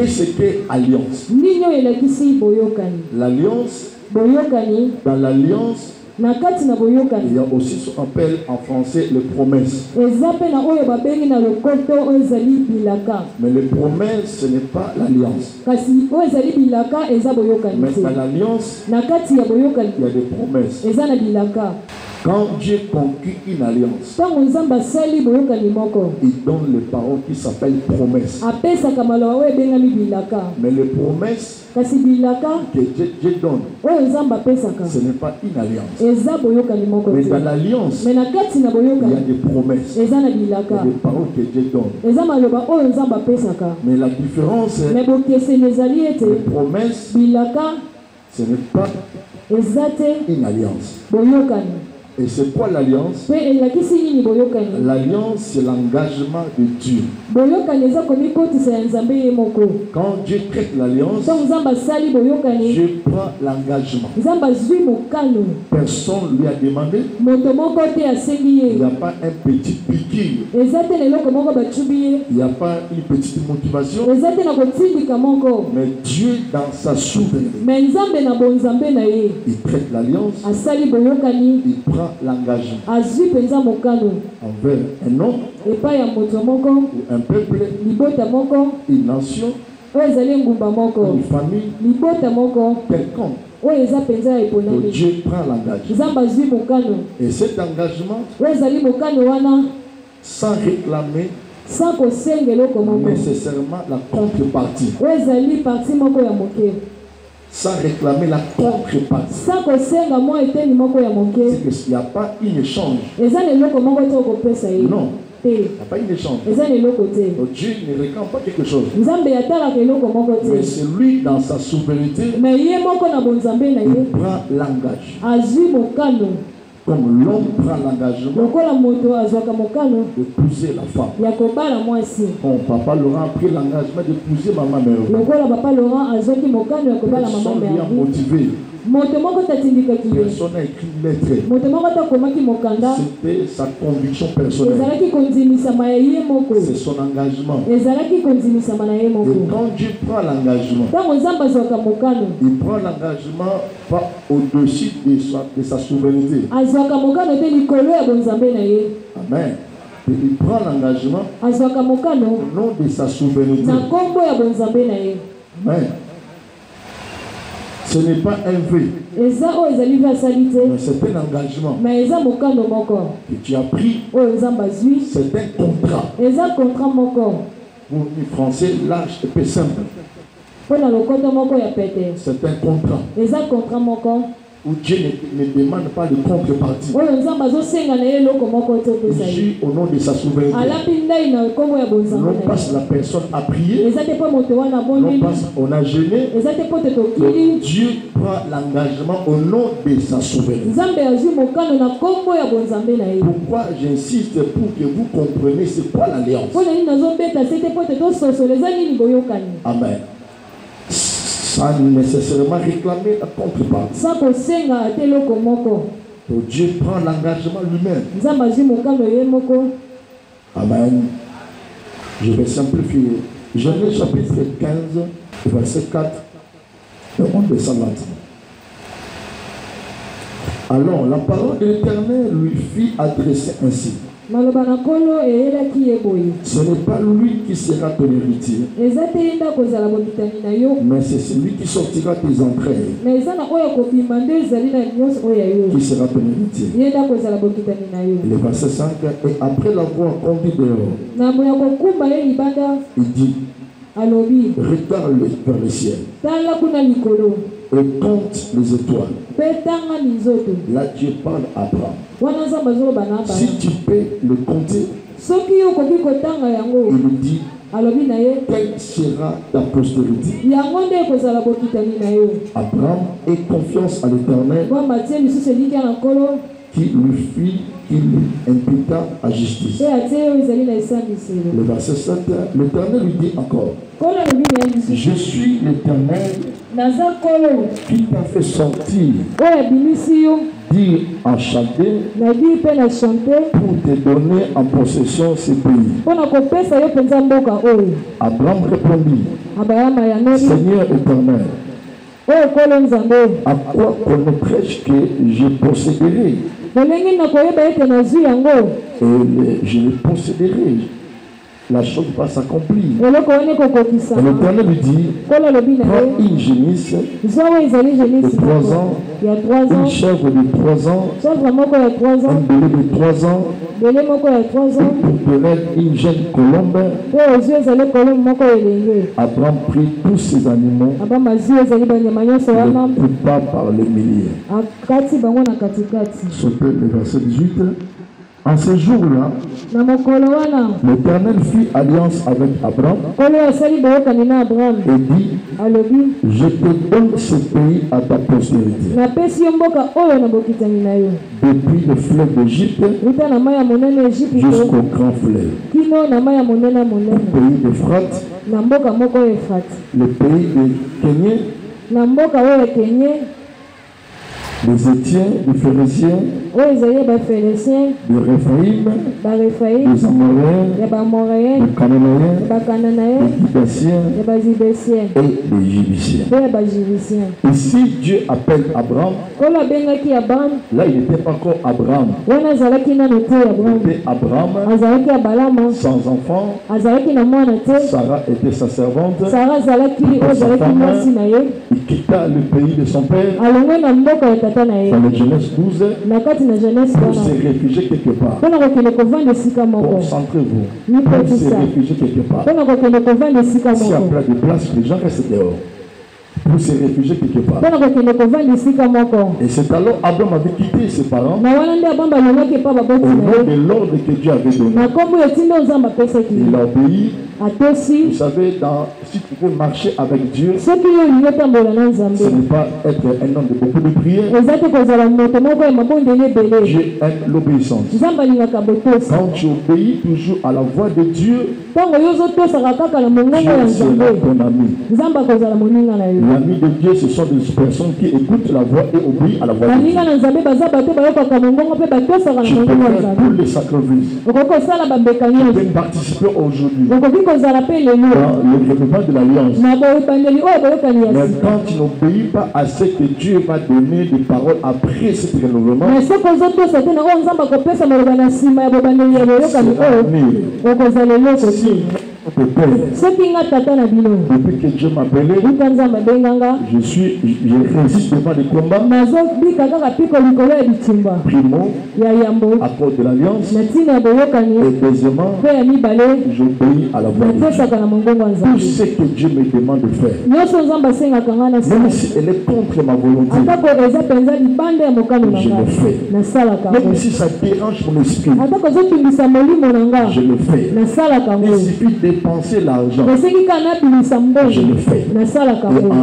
Qu'est-ce qu'est alliance? L'alliance, dans l'alliance, il y a aussi ce qu'on appelle en français les promesses. Mais les promesses, ce n'est pas l'alliance. Mais dans l'alliance, il y a des promesses. Quand Dieu conclut une alliance, il donne les paroles qui s'appellent promesses. Mais les promesses que Dieu donne, ce n'est pas une alliance. Mais dans l'alliance, il y a des promesses. Il y a des paroles que Dieu donne. Mais la différence est que les promesses, ce n'est pas une alliance. Et c'est quoi l'alliance? L'alliance, c'est l'engagement de Dieu. Quand Dieu traite l'alliance, Dieu prend l'engagement. Personne ne lui a demandé. Il n'y a pas un petit piqûre. Il n'y a pas une petite motivation. Mais Dieu, dans sa souveraineté, il traite l'alliance. Il prend l'engagement envers un homme ou un peuple, une nation, une famille, quelconque. Donc Dieu prend l'engagement. Et cet engagement, sans réclamer nécessairement la contrepartie, sans réclamer la contrepartie, c'est qu'il n'y a pas un échange. Non, il n'y a pas un échange. Donc Dieu ne réclame pas quelque chose. Mais c'est lui, dans sa souveraineté, il prend l'engagement. Comme l'homme prend l'engagement d'épouser la femme. Comme papa Laurent a pris l'engagement d'épouser maman Mère. Personne lui a motivé. Personne n'a écrit une lettre. C'était sa conviction personnelle. C'est son engagement. Et quand Dieu prend l'engagement, il prend l'engagement pas au-dessus de sa souveraineté. Amen. Et il prend l'engagement au nom de sa souveraineté. Amen. Ce n'est pas un vœu, mais c'est un engagement que tu as pris. C'est un contrat. Pour les Français, large et peu simple. C'est un contrat où Dieu ne demande pas de contrepartie. Il agit au nom de sa souveraineté. Non pas la personne a prié, non pas on a jeûné. Dieu prend l'engagement au nom de sa souveraineté. Pourquoi j'insiste pour que vous compreniez c'est quoi l'alliance? Amen. Sans nécessairement réclamer la contrepartie. Donc Dieu prend l'engagement lui-même. Amen. Je vais simplifier. Genèse chapitre 15, verset 4. Et on descend là. Alors la parole de l'Éternel lui fit adresser ainsi. Ce n'est pas lui qui sera ton héritier, mais c'est celui qui sortira tes entrailles qui sera ton héritier. Le verset 5, et après l'avoir conduit dehors, il dit, regarde vers le ciel et compte les étoiles. Là Dieu parle à Abraham. Si tu peux le compter, il lui dit, quelle sera ta postérité? Abraham ait confiance à l'Éternel qui lui imputa à justice. Le verset 7, l'Éternel lui dit encore, je suis l'Éternel qui t'a fait sortir, dire en chanter, pour te donner en possession ce pays. Abraham répondit, Seigneur éternel, à quoi connaîtrais-je que je posséderai? Et je le posséderai. La chose va s'accomplir. L'Éternel lui dit, prends une génisse de 3 ans, une chèvre de 3 ans, un bélier de 3 ans, une pouperelle, une jeune colombe. Abraham prit tous ces animaux, ne coupa par les milliers. Sautez le verset 18. En ce jour-là, l'Éternel fit alliance avec Abraham et dit, je te donne ce pays à ta postérité. Depuis le fleuve d'Égypte jusqu'au grand fleuve, le pays d'Euphrate, le pays de Kéniens, les Étiens, les Phéréziens, les Réphaïm, les Amoréens, les Cananéens, les Gibbéciens et les Jébusiens. Et si Dieu appelle Abraham, là il n'était pas encore Abraham. Il était Abraham sans enfant. Sarah était sa servante. Il quitta le pays de son père. Dans le Genèse 12, pour se réfugier quelque part. Concentrez-vous. Pour se réfugier quelque part. S'il y a plein de place, les gens restent dehors. Pour se réfugier quelque part. Et c'est alors Abraham avait quitté ses parents au nom de l'ordre que Dieu avait donné. Il a obéi. Vous savez, si tu veux marcher avec Dieu, ce n'est pas être un homme de beaucoup de prières. Dieu aime l'obéissance. Quand tu obéis toujours à la voix de Dieu, Dieu sera ton ami. L'ami de Dieu, ce sont des personnes qui écoutent la voix et obéissent à la voix de Dieu. Tu peux faire tous les sacrifices. Tu peux participer aujourd'hui dans le gouvernement de l'Alliance. Mais quand tu n'obéis pas à ce que Dieu va donner des paroles après ce renouvellement, depuis que Dieu m'a appelé, je résiste devant les combats. Primo, à cause de l'Alliance. Et deuxièmement, j'obéis à la voix de Dieu. Tout ce que Dieu me demande de faire, même si elle est contre ma volonté, je le fais. Même si ça dérange mon esprit, je le fais. Il suffit de dépenser l'argent, je le fais. Et en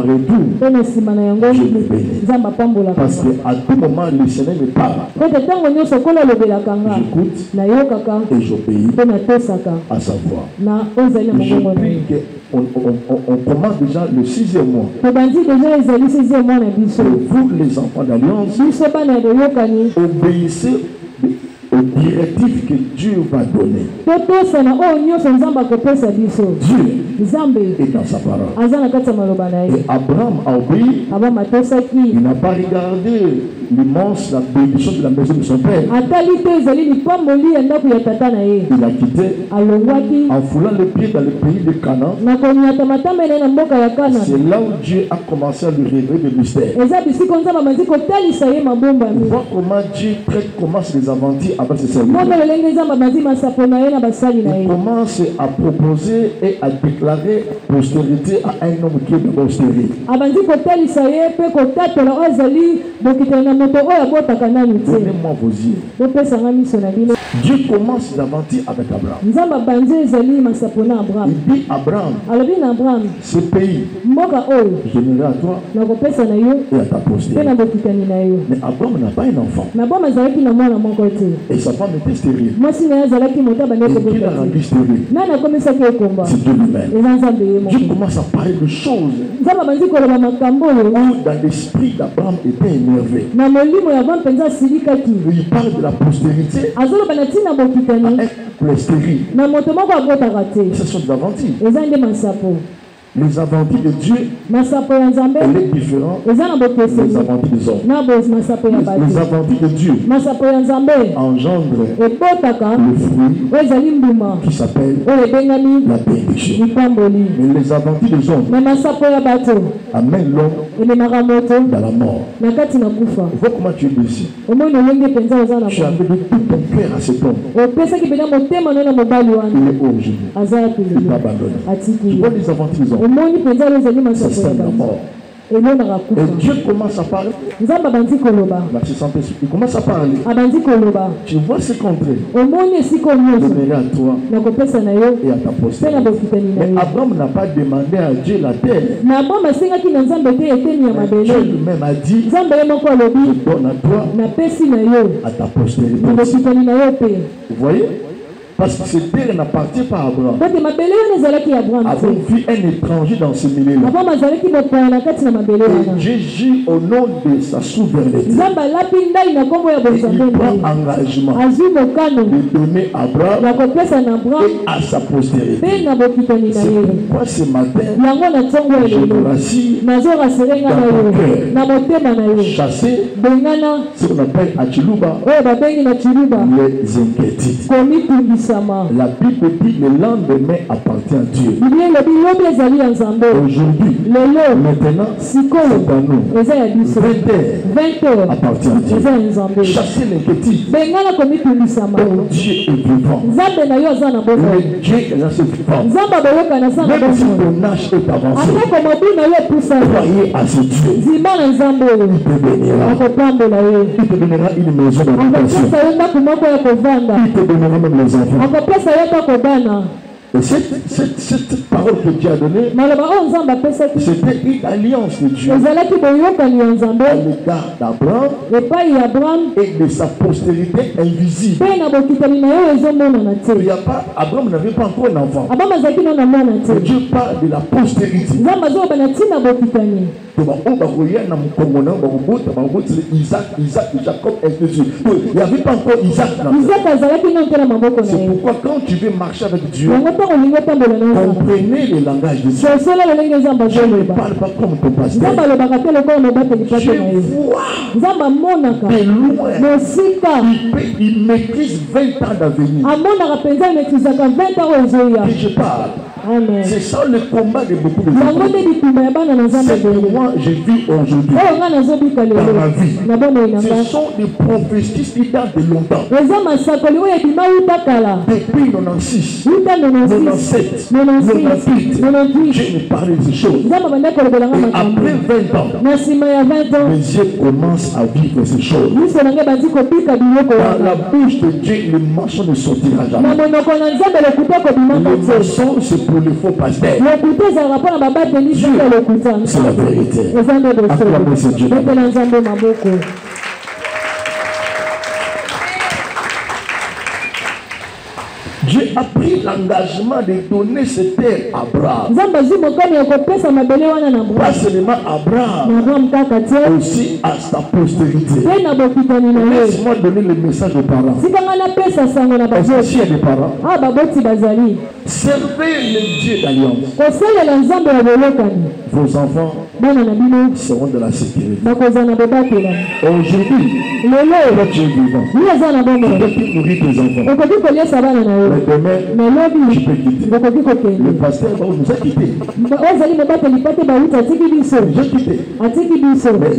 retour, je le bénis. Parce qu'à tout moment, le Seigneur me parle. J'écoute et j'obéis à sa voix. Je prie qu'on commence déjà le 6e mois. Et vous, les enfants d'Alliance, obéissez aux directives que Dieu va donner. Dieu est dans sa parole. Et Abraham a obéi. Il n'a pas regardé l'immense, la bénédiction de la maison de son père. Il a quitté en foulant le pied dans le pays de Canaan. C'est là où Dieu a commencé à lui révéler le mystère. On voit comment Dieu commence les aventures avec ses serviteurs. Il commence à proposer et à déclarer postérité à un homme qui est d'abord stérile. Donnez-moi vos yeux. Dieu commence d'aventure avec Abraham. Il dit Abraham, ce pays, je donnerai à toi et à ta postérité. Mais Abraham n'a pas un enfant. Et sa femme était stérile. Et qui l'a rendu stérile? C'est Dieu lui-même. Dieu commence à parler de choses où dans l'esprit d'Abraham était énervé. Il parle de la postérité à un couple stérile. Ce sont des aventures. Les aventures de Dieu, elle est différente des aventures des hommes. Les aventures de Dieu engendrent le fruit qui s'appelle la bénédiction. Mais les aventures des hommes amènent l'homme dans la mort. Vois comment tu es ici. Tu as amené tout ton cœur à cet homme. Il est aujourd'hui. Il t'a abandonné. Tu vois les aventures des hommes. C'est la mort. Et Dieu commence à parler. Il commence à parler. Tu vois ce qu'on fait. Je donnerai à toi et à ta postérité. Mais Abraham n'a pas demandé à Dieu la terre. Dieu lui-même a dit, je donne à toi, à ta postérité. Vous voyez? Parce que cette terre n'appartient pas à Abraham. Abraham vit un étranger dans ce milieu-là. Et Dieu gît au nom de sa souveraineté. Et il prend engagement de donner à Abraham et à sa postérité. C'est pourquoi ce matin, je me rassure dans ton cœur, chasser ce qu'on appelle à Chiluba les inquiétudes. La Bible dit le lendemain appartient à Dieu. Aujourd'hui, maintenant, c'est à nous. 20 heures appartient à Dieu. Chasser l'inquiétude. Oh, Dieu est vivant. Le Dieu est assez vivant. Même si ton âge est avancé, croyez à ce Dieu. Il te bénira. Il te donnera une maison d'habitation. Il te donnera même les enfants. Et cette parole que Dieu a donnée, c'était une alliance de Dieu à l'égard d'Abraham et de sa postérité invisible. Abraham n'avait pas encore un enfant. Mais Dieu parle de la postérité. Isaac, Jacob, et Jésus. Il n'y avait pas encore Isaac. C'est pourquoi quand tu veux marcher avec Dieu, comprenez le langage de Dieu. Je ne parle pas comme ton pasteur. Je vois de loin. Il maîtrise 20 ans d'avenir. Et je parle. C'est ça le combat de beaucoup de gens. C'est que moi je vis aujourd'hui dans ma vie. Ce sont des prophéties qui datent de longtemps. Depuis 96, 97, 98, je me parle de ces choses. Et après 20 ans, mes yeux commencent à vivre ces choses. Dans la bouche de Dieu, le mensonge ne sortira jamais. Le mensonge, c'est pour les faux pasteurs. Dieu, c'est la vérité. Acclamez ce Dieu. Dieu a pris l'engagement de donner cette terre à Abraham. Pas seulement à Abraham, aussi à sa postérité. Laisse-moi donner le message aux parents. Parce que s'il y a des parents, servez le Dieu d'alliance. Vos enfants seront de la sécurité. Aujourd'hui, toi tu es vivant. Tu peux nourrir tes enfants. Mais demain, tu peux quitter. Le pasteur nous a quittés. J'ai quitté. Mais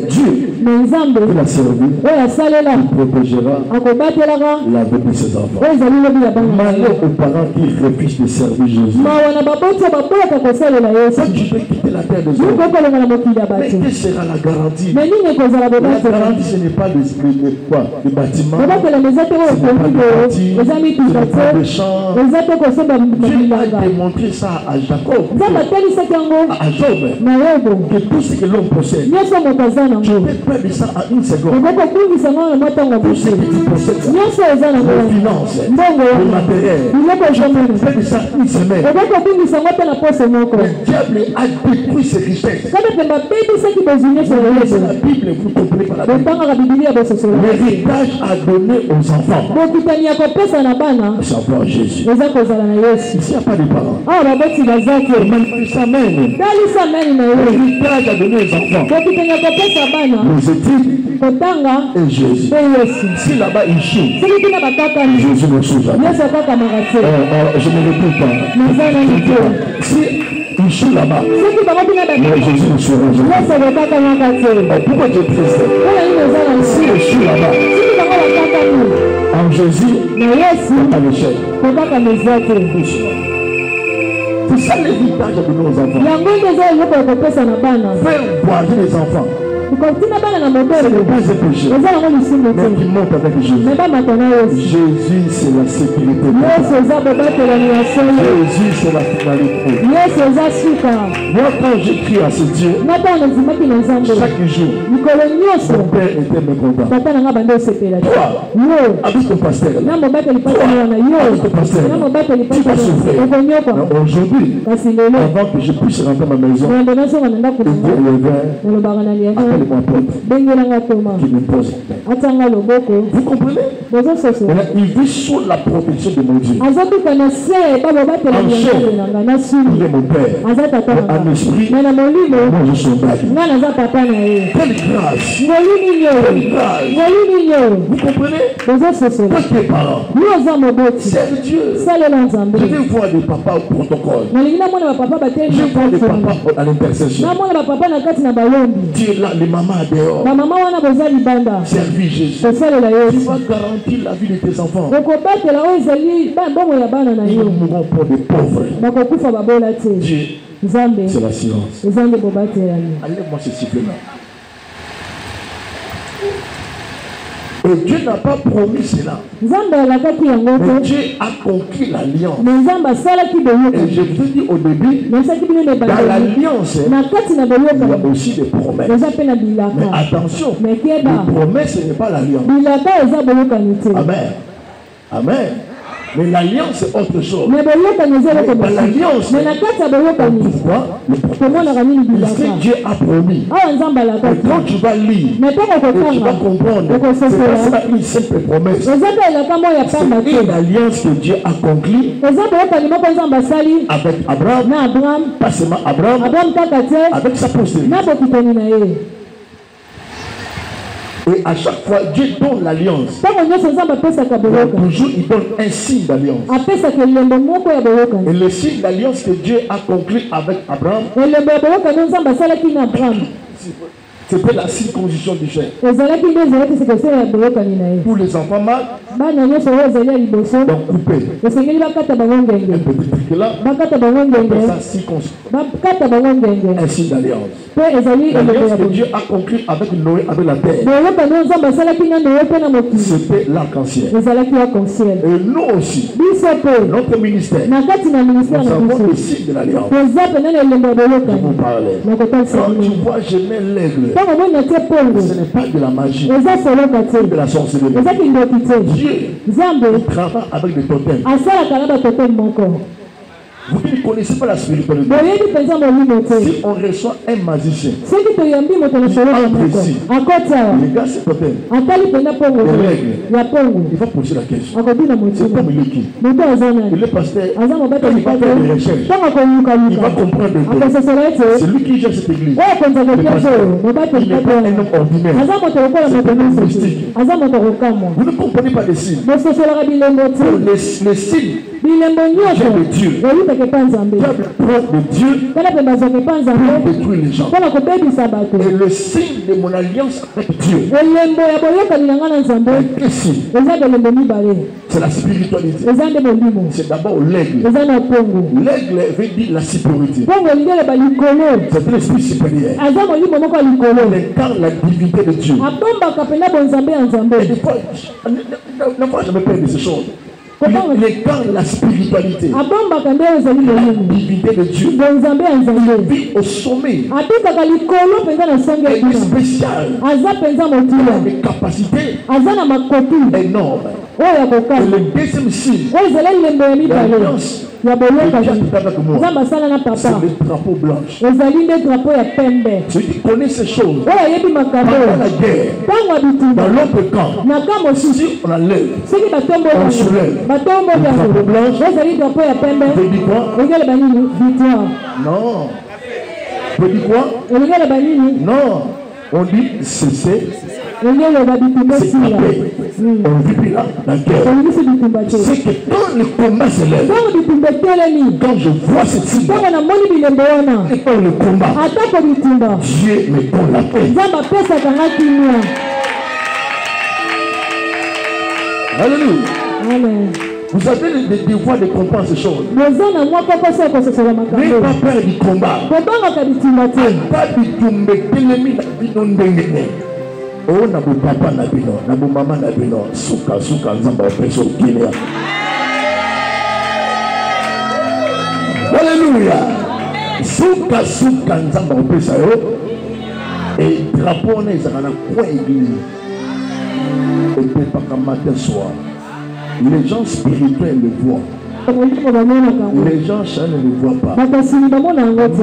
Dieu, il a servi. Il protégera la vie de ses enfants. Malheur aux parents qui refusent de servir Jésus. Quand tu peux quitter la terre des hommes, Mais quelle sera la garantie? La garantie, ce n'est pas le bâtiment, ce n'est pas le bâti, ce n'est pas le champ. Dieu a démontré ça à Jacob, à Job, que tout ce que l'homme possède, tu peux perdre ça en une seconde. Tout ce que tu possèdes, les finances, le matériel, tu peux perdre ça en une semaine. Le diable a détruit ses richesses. La Bible, vous comprenez pas la Bible. L'héritage a donné aux enfants. Savoir Jésus. Ici, il n'y a pas de parents. L'héritage a donné aux enfants. Les études et Jésus. Si là-bas il choue, Jésus ne choue jamais. Je ne répète pas. Si il choue là-bas, mais Jésus ne choue jamais. Pourquoi tu es triste? Si il choue là-bas, en Jésus, c'est un échec. C'est ça l'héritage de nos enfants. Faire boire les enfants. C'est le base péché. Mais qui monte avec Jésus. Jésus, c'est la sécurité. Jésus, c'est la finalité. Moi, quand j'écris à ce Dieu, chaque jour, mon père était mécontent. Toi, avec ton pasteur, avec ton pasteur, tu vas souffrir. Aujourd'hui, avant que je puisse rentrer à ma maison, qui me pose. Vous comprenez? Il vit sous la protection de mon Dieu. En chair, il est mon père. En esprit, moi je suis son mari. Quelle grâce! Quelle grâce! Vous comprenez? Toi qui es parent, c'est Dieu. Je vais voir des papas au protocole. Je vois des papas à l'intercession. Dieu là, les mamans dehors. Servis Jésus. Tu vas garantir la vie de tes enfants. Ils ne mourront pas de pauvres. Dieu, c'est la silence. Allez-moi ce sifflet-là. Et Dieu n'a pas promis cela. Mais Dieu a conquis l'alliance. Et je vous ai dit au début, dans l'alliance, il y a aussi des promesses. Mais attention, les promesses, ce n'est pas l'alliance. Amen. Amen. Mais l'alliance c'est autre chose. Mais l'alliance, pourquoi Dieu a promis. Et quand tu vas lire, tu vas comprendre. C'est pas une simple promesse. C'est une alliance que Dieu a conclue avec Abraham. Pas seulement Abraham, avec sa postérité. Et à chaque fois, Dieu donne l'alliance. Toujours, il donne un signe d'alliance. Et le signe d'alliance que Dieu a conclu avec Abraham, c'était la circoncision du chair. Pour les enfants mâles, donc coupé. Un petit truc là, ça circoncision. Un signe d'alliance. L'alliance que Dieu a conclue avec Noé, avec la terre, c'était l'arc-en-ciel. Et nous aussi, notre ministère, nous avons le signe de l'alliance. Je vous parlais. Quand tu vois, je mets l'aigle. Ce n'est pas de la magie, c'est de la sorcellerie. Dieu, il travaille avec des totems. Vous ne connaissez pas la spiritualité. Si on reçoit un magicien, il entre ici, les gars c'est totem, les règles, il va poser la question. C'est comme il est qui? Il est pasteur, il va faire des recherches, il va comprendre. C'est lui qui gère cette église. Le pasteur, il n'est pas un homme ordinaire, c'est un homme mystique. Vous ne comprenez pas les signes. Les signes, j'aime Dieu. diable prend de Dieu pour détruire les gens. Et le signe de mon alliance avec Dieu est ici. C'est la spiritualité. C'est d'abord l'aigle. L'aigle veut dire la sécurité. C'est l'esprit supérieur. Il incarne la divinité de Dieu. Et des fois, ne faut jamais perdre ces choses. Il incarne la spiritualité. La divinité de Dieu. Il vit au sommet. Il est spécial. Il a des capacités énormes. Et le deuxième signe, l'alliance, c'est le drapeau blanc. Ceux qui connaissent ces choses, pendant la guerre, dans l'autre camp, si on enlève, on soulève le drapeau blanc, veut dire quoi? Non. Veut dire quoi? Non. On dit cesser. C'est tapé. On vit plus là, la guerre. C'est que quand le combat se lève, quand je vois ce signe, et quand le combat, Dieu me donne la paix. Alléluia. Amen. Vous avez le devoir de comprendre ces choses. N'ayez pas peur du combat. Oh, na bo papa na bino, na bo mama na bino, suka nzamba opeso kilia. Alléluia. Suka nzamba opesa yo. Et drapeau na ezana kwa église. Et puis pas matin soir. Les gens spirituels le voient. Les gens ne le voient pas.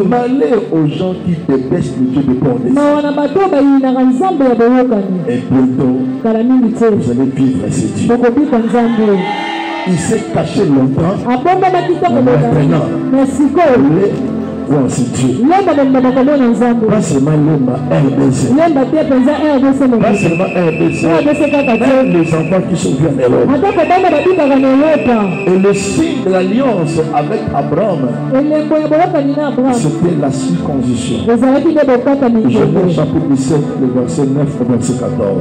Malheur aux gens qui détestent le Dieu de Pordès. Et bientôt, vous allez vivre ce Dieu. Il s'est caché longtemps. Maintenant, voici Dieu. Pas seulement l'homme RDC. Pas seulement RDC. Même les enfants qui sont venus en Europe. Et le signe de l'alliance avec Abraham, c'était la circoncision. Genèse chapitre 17, le verset 9 au verset 14.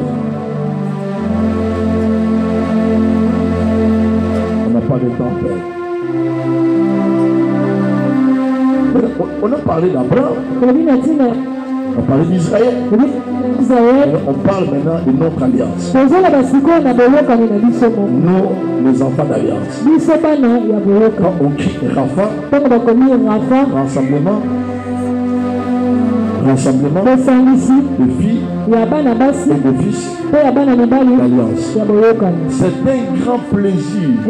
On n'a pas de temps, Père. On a parlé d'Abraham, on a parlé d'Israël, on parle maintenant de notre alliance. Nous, les enfants d'alliance. Quand on crie Rafa, rassemblement de filles et de fils d'alliance. C'est un grand plaisir et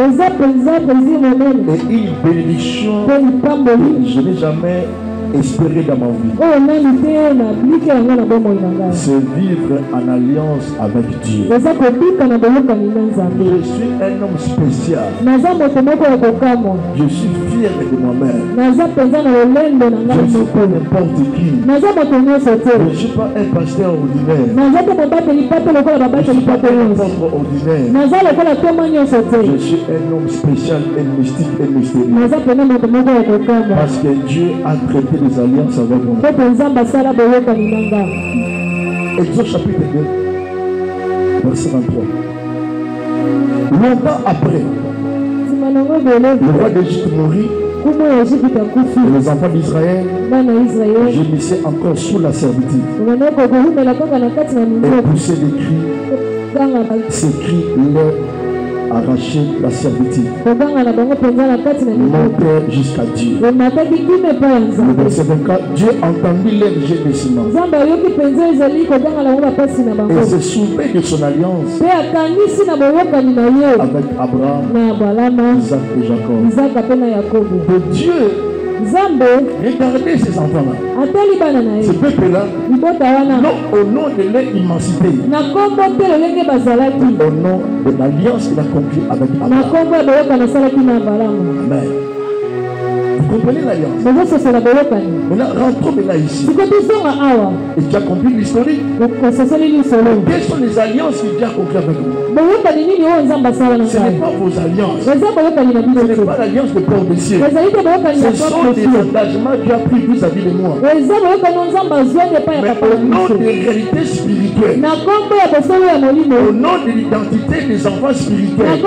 une bénédiction que je n'ai jamais espéré dans ma vie. C'est vivre en alliance avec Dieu. Je suis un homme spécial. Je suis fier de moi-même. Je ne suis pas n'importe qui. Je ne suis pas un pasteur ordinaire. Je ne suis pas un apôtre ordinaire. Je suis un homme spécial, un mystique, un mystérieux. Parce que Dieu a traité des alliances avec moi. Exode chapitre 2, verset 23. Longtemps après, le roi d'Égypte mourit. Et les enfants d'Israël gémissaient encore sous la servitude. Et poussaient des cris. Ces cris leur arracher la servitude. Monter jusqu'à Dieu. Le verset 24, Dieu entendit leur gémissement. Et se souvint de son alliance avec Abraham, Isaac et Jacob. De Dieu, regardez ces enfants-là. Ce peuple-là, non au nom de leur immensité, au nom de l'alliance qu'il a conclue avec Abraham. Amen. Vous comprenez l'alliance? Maintenant, rentrons maintenant ici. Et tu as compris l'historique. Quelles sont les alliances que Dieu a conclues avec vous? Ce n'est pas vos alliances. Ce n'est pas l'alliance de corps de ciel. Ce sont des engagements que Dieu a pris vis-à-vis de moi. Mais au nom des réalités spirituelles, au nom de l'identité des enfants spirituels,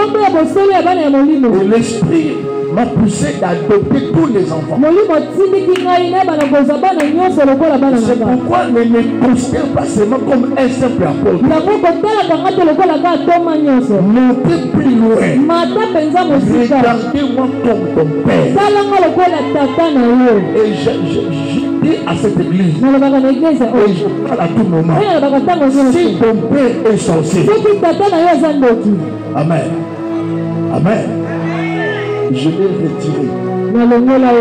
et l'esprit m'a poussé d'adopter tous les enfants. C'est pourquoi ne me considère pas seulement comme un simple apôtre. Montez plus loin. Regardez-moi comme ton père. Et je dis à cette église, et je parle à tout moment, si ton père est sorcier, amen, amen, je l'ai retiré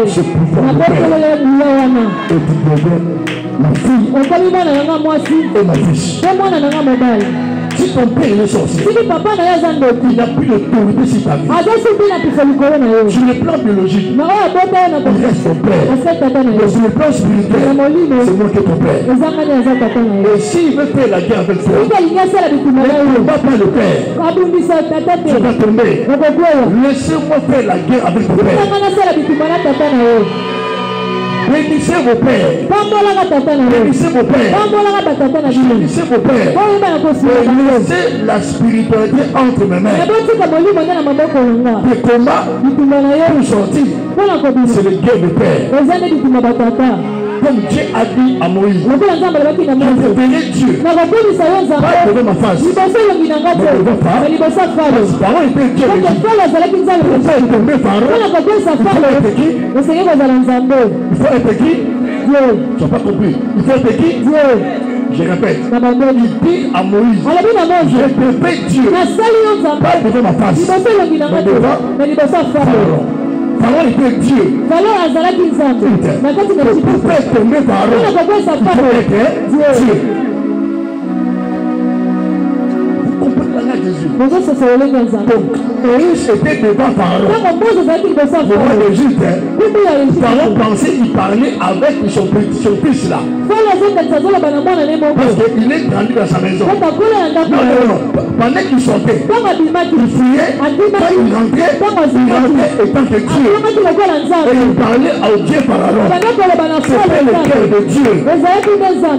ce pouvoir de père et tu deviens ma fille et ma fille. Si ton père est sorcier, il n'a plus d'autorité sur ta vie. Sur le plan biologique, il reste ton père. Mais sur le plan spirituel, c'est moi qui est ton père. Et s'il veut faire la guerre avec toi, ne combat pas le père. Tu vas tomber. Laissez-moi faire la guerre avec ton père. Bénissez vos pères. Bénissez vos pères. Bénissez vos pères. Laissez la spiritualité entre mes mains. Le combat pour sortir, c'est le guerre de père. Comme Dieu a dit à Moïse, je verrai Dieu, pas devant ma face, mais devant Pharaon. Pharaon était Dieu. Pourquoi il tombé Pharaon? Il faut être qui? Dieu. Tu n'as pas compris. Il faut être qui? Dieu. Je répète, il dit à Moïse, je devais Dieu, pas devant ma face, mais devant Pharaon. Pharaon était Dieu. Pour faire tomber Pharaon, il faut être Dieu. Vous comprenez la Jésus? Donc, Moïse était devant Pharaon. Le roi d'Égypte, Pharaon pensait qu'il parlait avec son fils là. Parce qu'il est grandi dans sa maison. Non. Pendant qu'il sortait, il fuyait. Quand il rentrait étant que Dieu. Et il parlait au Dieu Pharaon. C'était le cœur de Dieu.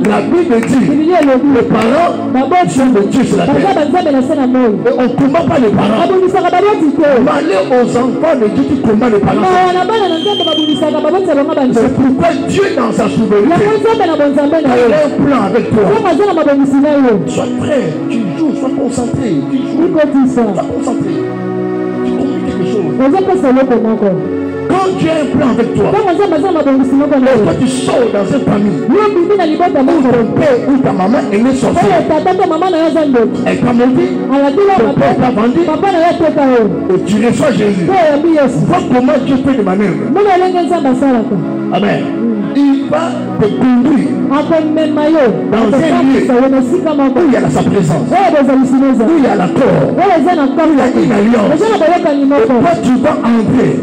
La Bible dit, les parents sont de Dieu sur la terre. Et on ne combat pas les parents. Malheur aux enfants de Dieu qui combattent les parents. C'est pourquoi Dieu dans sa souveraineté, il a un plan avec toi. Sois prêt, tu joues, sois concentré. Tu joues, sois concentré. Tu communiques quelque chose. Quand Dieu a un plan avec toi, quand tu sors dans une famille, où ton père ou ta maman est né sorcier, elle t'a menti, ton père t'a vendu, et tu reçois Jésus. Vois comment Dieu fait de manœuvre. Amen. Il va te conduire dans un lieu où il y a sa présence, où il y a l'accord, où il y a une alliance. Et toi tu vas entrer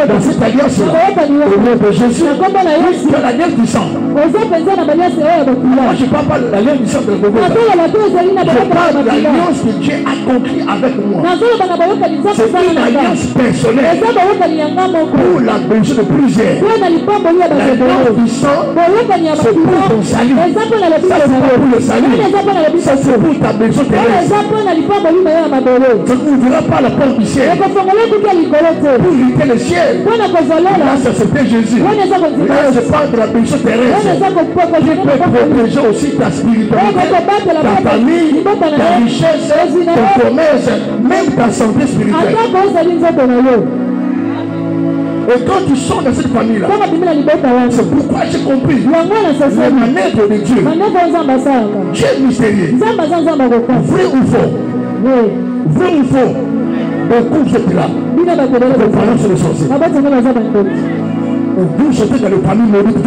dans cette alliance-là au nom de Jésus. Tu as l'alliance du sang. Moi je ne parle pas de l'alliance du sang de Golgotha. Je parle de l'alliance que Dieu a conclue avec moi. C'est une alliance personnelle pour la bénédiction de plusieurs. L'alliance du sang, c'est pour ton salut. Ça c'est pas pour le salut. Ça c'est pour ta bénédiction terrestre. Ça n'ouvrira pas la porte du ciel pour éviter le ciel. Là c'était Jésus. Là je parle de la bénédiction terrestre. Dieu peut protéger aussi ta spiritualité, ta famille, ta richesse, ton commerce, même ta santé spirituelle. Et quand tu sors dans cette famille-là, c'est pourquoi j'ai compris la manœuvre de Dieu. Dieu est mystérieux. Vrai ou faux? Vrai ou faux? Beaucoup sont là. Les parents sont les sorciers. Vous sortez dans les familles maudites.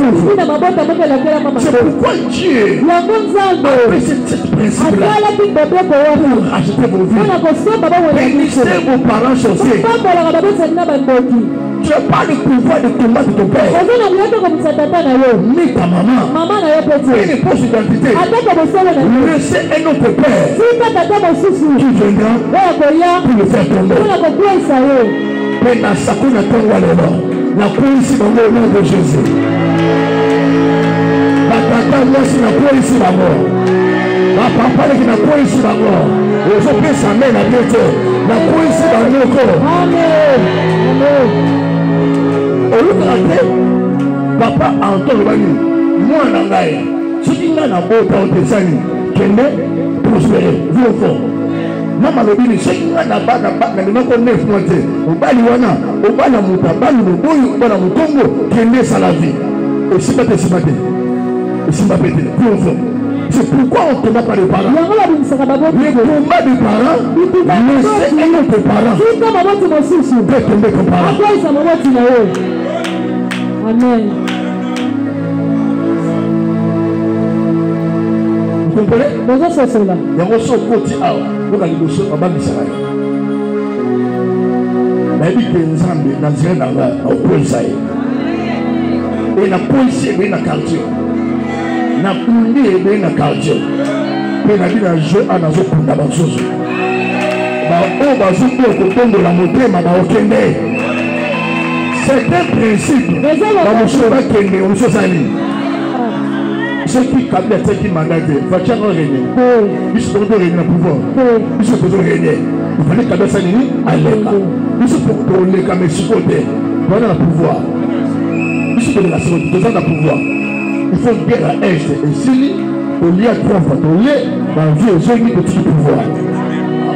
C'est pourquoi Dieu a pris cette principe-là pour acheter vos vies. Bénissez vos parents sorciers. Tu n'as pas le pouvoir de combattre ton père. Ni ta maman. Une fausse identité. Laissez un autre père qui viendra pour le faire tomber. Mais na sakuna tongwa lelo. Na kuisi bango au nom de Jésus. Batata mwasi na kuisi bango. Bapapa qui na kuisi bango. Ozo pesa amen na biete. Na kuisi bango. Amen. Amen. Papa Antoine Bani. Moi na ngai. Soki nga na bota otesani. Kende prospérer. Vous Mama lobini shinga na bana na minoko 9 mois te obali wana obala mutabali moboyo obala mukongo kende sa la vie et si pas pété c'est pourquoi on tombe par les parents les combats des parents laissez un autre parent peut tomber comme parent. Amen. Vous comprenez? Il y a aussi un côté à vous allez le sauver avant de s'arrêter. La vie que nous avons dans un endroit au point ça et la police est bien quartier. Na kundi est bien quartier. Et la vie dans jeu à nazo kunda basoso. Ba o bazo ko kondo la montée ma ba okende. C'est un principe. Ba mosoba kende o sosali. Ceux qui câblent, ceux qui mandatent, va tiens on régner. Ils sont pour régner le pouvoir. Ils sont pour régner. Il fallait câbler ça nini à l'éca. Ils sont pour les câbler supporter. Voilà le pouvoir. Ils sont pour la sécurité. Deux ans de pouvoir. Il faut une guerre à est. Et si au lieu de trois fois, au lieu dans vie, j'ai mis petit pouvoir.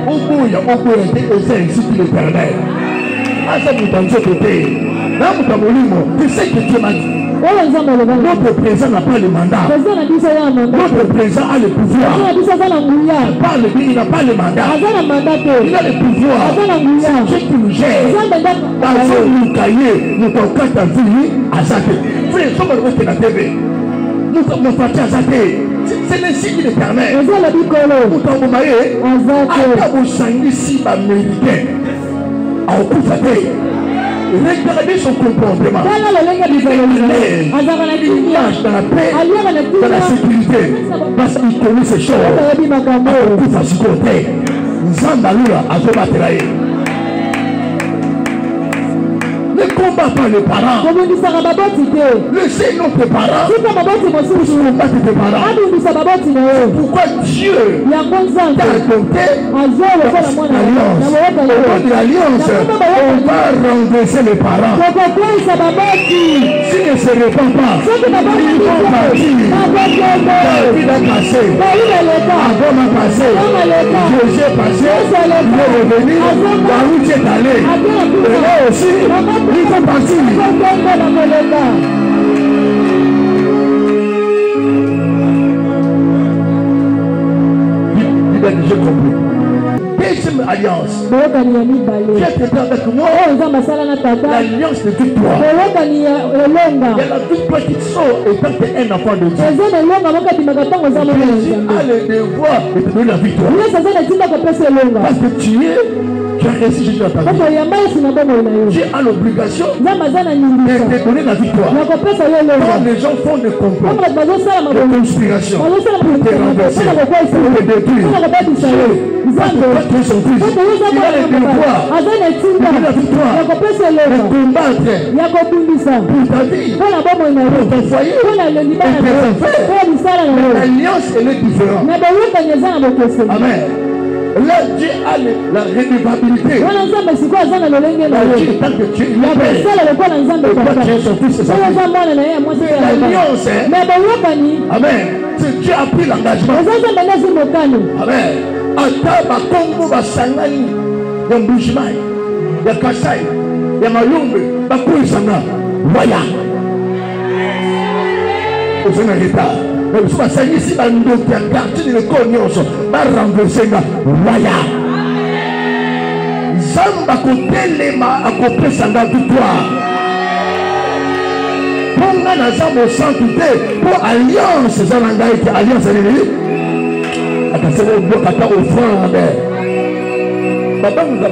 Au bout, il y a beaucoup d'essais ici qui l'éternel. Ah, ça vous donne ce côté. Là, vous t'avez tu sais que Dieu m'a dit. Notre président n'a pas le mandat. Notre président a le pouvoir. Il n'a pas le mandat. Il a le pouvoir. C'est Dieu qui nous gère. Dans son cahier, nous avons quatre filles à Zate. Frère, comment on est dans la TV? Nous avons fait à Zate. C'est le signe de l'éternel. Nous avons marié. Nous avons changé ici l'américain. En coup de regardez son comportement. Il marche dans la paix, dans la sécurité. Parce qu'il connaît ces choses. Il faut supporter. Zandalula a fait battre. Ne combat pas les parents. Laissez notre parents. Pour combattre tes parents. Pourquoi Dieu t'a raconté l'alliance. Au nom de l'alliance, on va renverser les parents. S'ils ne se répandent pas, ils vont partir. David a passé. Adam a passé. Jésus est passé. Il est revenu. David est allé. Et là aussi, il faut partir. J'ai compris. Deuxième alliance. Qui était avec moi. L'alliance de victoire. Il y a la victoire qui sort étant un enfant de Dieu. Jésus a le devoir de te donner la victoire. Parce que tu as réussi Jésus à ta vie. Dieu a l'obligation de te donner la victoire. Quand les gens font des complots, de conspiration, pour te renverser, pour te détruire, parce que toi tu es son fils, il a le devoir de donner la victoire, de combattre pour ta vie, pour ton foyer, et tes affaires. L'alliance, elle est différente. Amen. Là, Dieu a la rénovabilité. Tant que Dieu l'appelle. Et toi, tu es son fils et sa fille. L'alliance, amen. C'est Dieu a pris l'engagement. Amen. Ata bakongo basangani ya Mbujimayi, ya Kasai, ya Mayombe, bakuisanga waya. Ozana retard. Mais si basangani ici bandoki ya quartier de l'école nyonso, ba renverser nga waya. Zamba kotelema akopesa nga victoire. Ponga na zambo sanctité pour alliance zanangai ki alliance nini? Akasema kata offrande. Babanga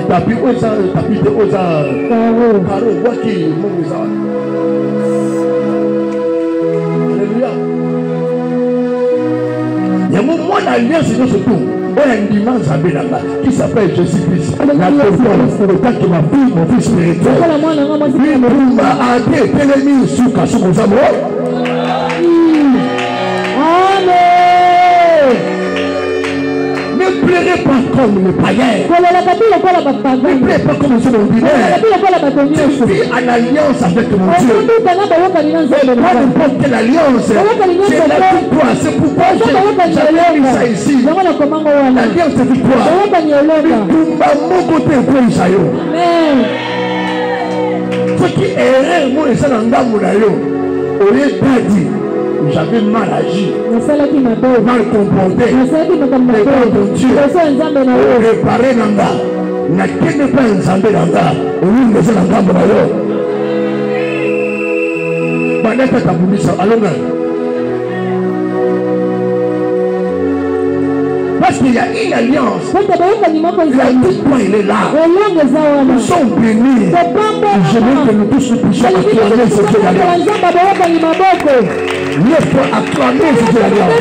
tapis, oza tapis de oza caro, waki mongeza. Alléluia. Il y a un moment d'alliance dans ce tour. Un immense abénanga qui s'appelle Jésus-Christ. La personne, le temps que ma fille, mon fils spirituel, lui m'a aidé, télémi sous Kassou Mozamo. Ne pleurez pas comme les païens. Ne pleurez pas comme les ordinaires. Je vis en alliance avec mon Dieu. Mais pas n'importe quelle alliance. C'est la victoire. C'est pourquoi j'ai mis ça ici. L'alliance de victoire. Mon côté pour Isaïo. Ce qui est moi et ça dans le au lieu d'être j'avais mal agi, mal comporté, devant ton Dieu, réparé Nanga, n'a qu'une pas un zambé Nanga, au lieu de ça Nanga Monayo. Banetta Taboumissa, allons là. Parce qu'il y a une alliance. La victoire, il est là. Nous sommes bénis. Je veux que nous tous nous puissions acclamer cette alliance. Nous faut acclamer cette alliance.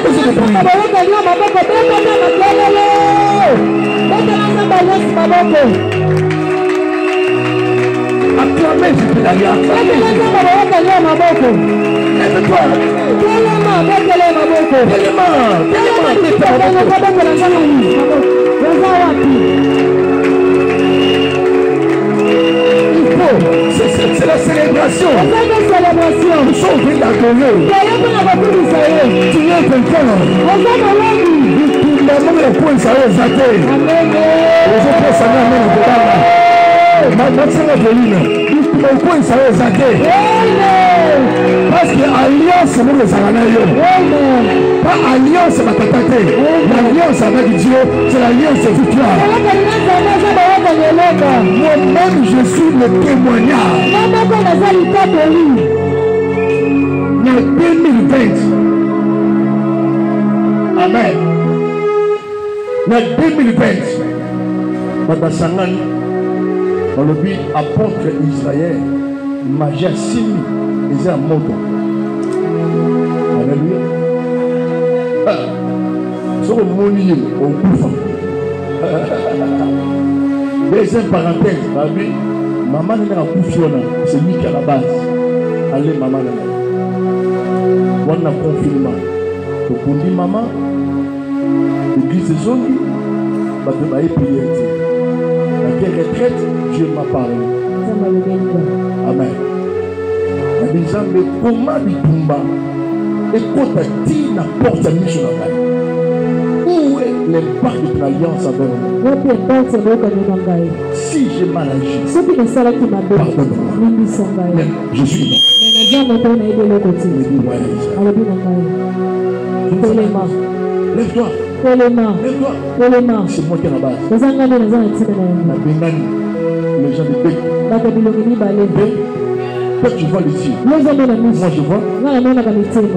Acclamer cette alliance. Lève-toi. C'est la célébration. Nous sommes venus d'adorer. Tu es quelqu'un. L'amour est pour ça. Parce que alliance nous les allions. Pas alliance l'alliance avec Dieu, c'est l'alliance de victoire. Moi-même je suis le témoignage. En 2020. Amen. En 2020. Batasangan. Dans le but apôtre Israël, magia Simi, ils ont un mot. Alléluia. Sur le monier, au bouffe. Deuxième parenthèse, maman n'est pas bouffionnée, c'est lui qui est à la base. Allez, maman n'est pas. On a confinement. Donc on dit maman, l'église est zombie, bah de ma prière. La retraite, Dieu m'a parlé. Amen. Mais comment Bitumba et quand tu dis n'importe quelle mission à la où est l'impact de l'alliance avec moi? Si j'ai mal agi, pardonne-moi. Je suis mort. Lève-toi. Lève-toi. C'est moi qui ai la base. Les gens de Béc. Toi tu vois les yeux. Moi je vois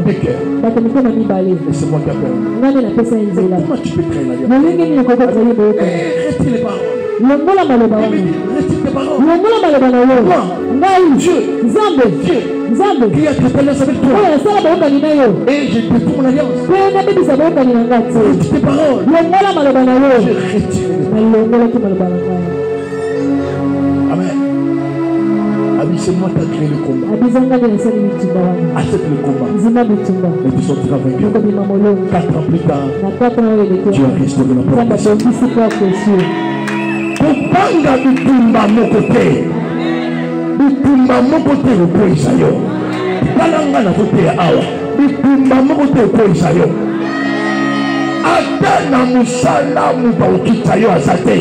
des cœurs. Et c'est moi qui appelle. Comment tu peux créer l'alliance? Restez les paroles. Dieu qui a fait l'alliance avec toi. Et je détruis mon alliance. Tes paroles. Je retire. Amen. C'est moi qui ai créé le combat. Accepte le combat. Et tu sortiras vainqueur. 4 ans plus tard, tu as restauré la promesse. Kopanga bitumba mokote. Bitumba mokote ko isayo. Balanga na kote awa. Bitumba mokote ko isayo. Ata na musala muba okitayo asate.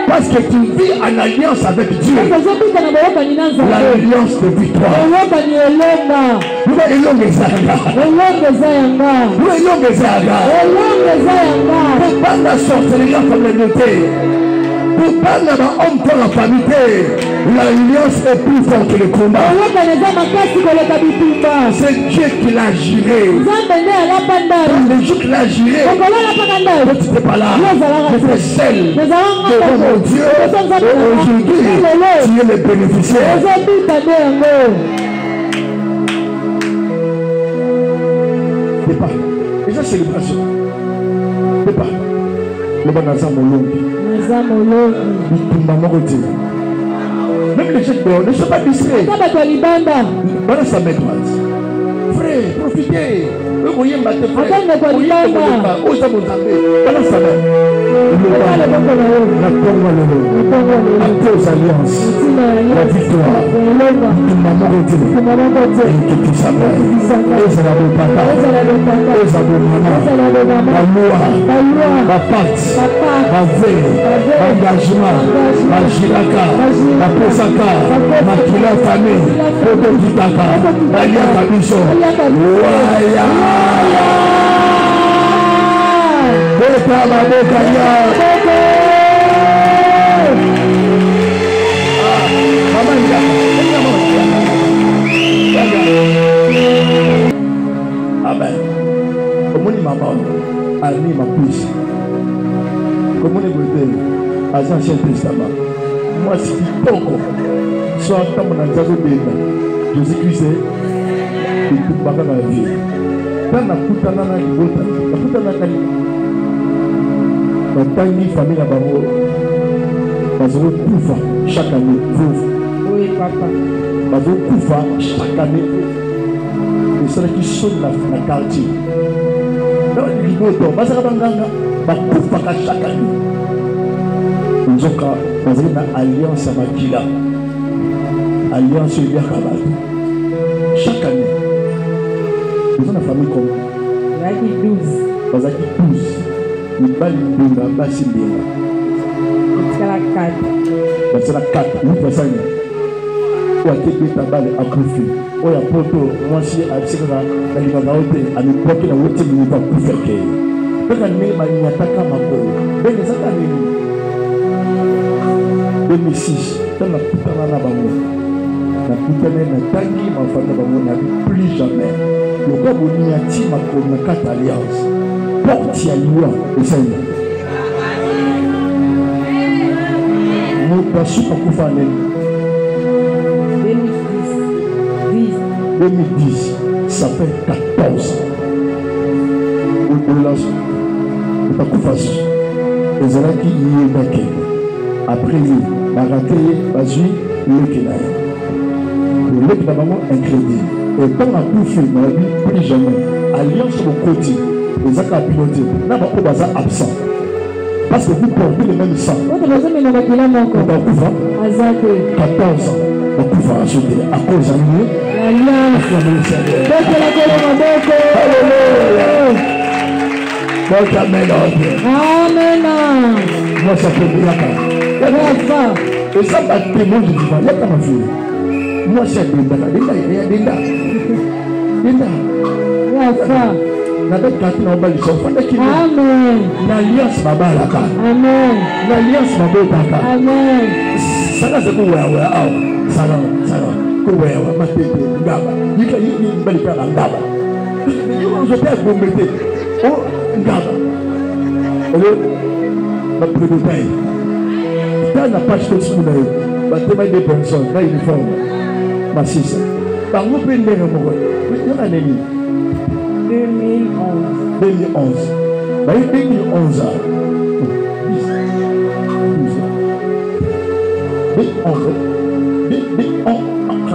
Parce que tu vis en alliance avec Dieu. L'alliance de victoire. Pourtant, homme pour la famille, l'alliance est plus forte que le combat. C'est Dieu qui l'a juré. Le jour qu'il l'a juré, quand tu n'étais pas là, j'étais seul devant mon Dieu. Aujourd'hui, tu es le bénéficiaire. Départ. Et ça, célébration. Départ. Le banaza molongi. Même les jeunes ne sont pas distraits. Voilà sa main droite. Frère, profitez. Vous voyez ma tête. Vous voyez voilà sa main. La cause alliance. La victoire. Maman retire. Et qui s'appelle. Ezra papa. Ezra maman. La loi. La pacte. La veille. L'engagement. La gilaka. La pesaka. La kila famille. Koto kitaka. La liaka biso. Waya. Beta la boca ya. Amen. Comment est maman? Ami ma pousse. Comment est votre Ancien Testament? Moi, si tu toko, soit quand mon anzazo bêta, Jésus-Christ est tout baga dans la vie. Quand la puta nana di bota, la puta nana di. La tangi famille la babo, bazo kufa chaque année. Oui, papa. Bazo kufa chaque année. Et c'est là qui sonne la quartier. Dans les rigotos, bazo kabanganga, bakufa chaque année. Nous avons une alliance à Makila. Alliance à Yakabat. Chaque année, nous avons une famille comme 12. Nous avons 12. Nous avons 4. C'est la 4. Nous faisons ou à Tébé Tabal à Kofi. Ou à Poto, moi aussi à Sénégal, à l'Ivanauté, à l'époque, la Woté, nous va plus faire qu'il. Quand on est Maniataka Mako, ben les années 2006, dans la Poutana Nabango, la Poutana Natangi, ma famille Nabango n'a plus jamais. Le Gabo Niati Mako, na 4 alliances. Porte Yalua et Seigneur. Nous passons à Koufane. 2010, ça fait 14 ans. Après, il a raté le Kénaï. Le maman incrédule. Et quand on a tout fait, on a dit plus jamais. Alliance sur le côté, les accords pilotés, n'a pas absent. Parce que vous portez le même sang. On a 14 ans. On peut ajouter à cause de nous. Amen. Moi, ça peut bien. Et ça va témoin de Dieu. Moi, c'est Dinda. Amen. L'alliance va balaka. Amen. L'alliance va balaka. Amen. Ça va se couper. Ça va. Couper. Ma tête. Ngaba. Il y a une belle paire d'Angaba. Je t'ai gommé. Oh, Ngaba. Ma prédétaille. Dans la page que tu m'as dit, ma témoin des personnes, là, il faut ma six. Par où peut-il me remonter? Il y a un ennemi. 2011. Bah, 2011 ans.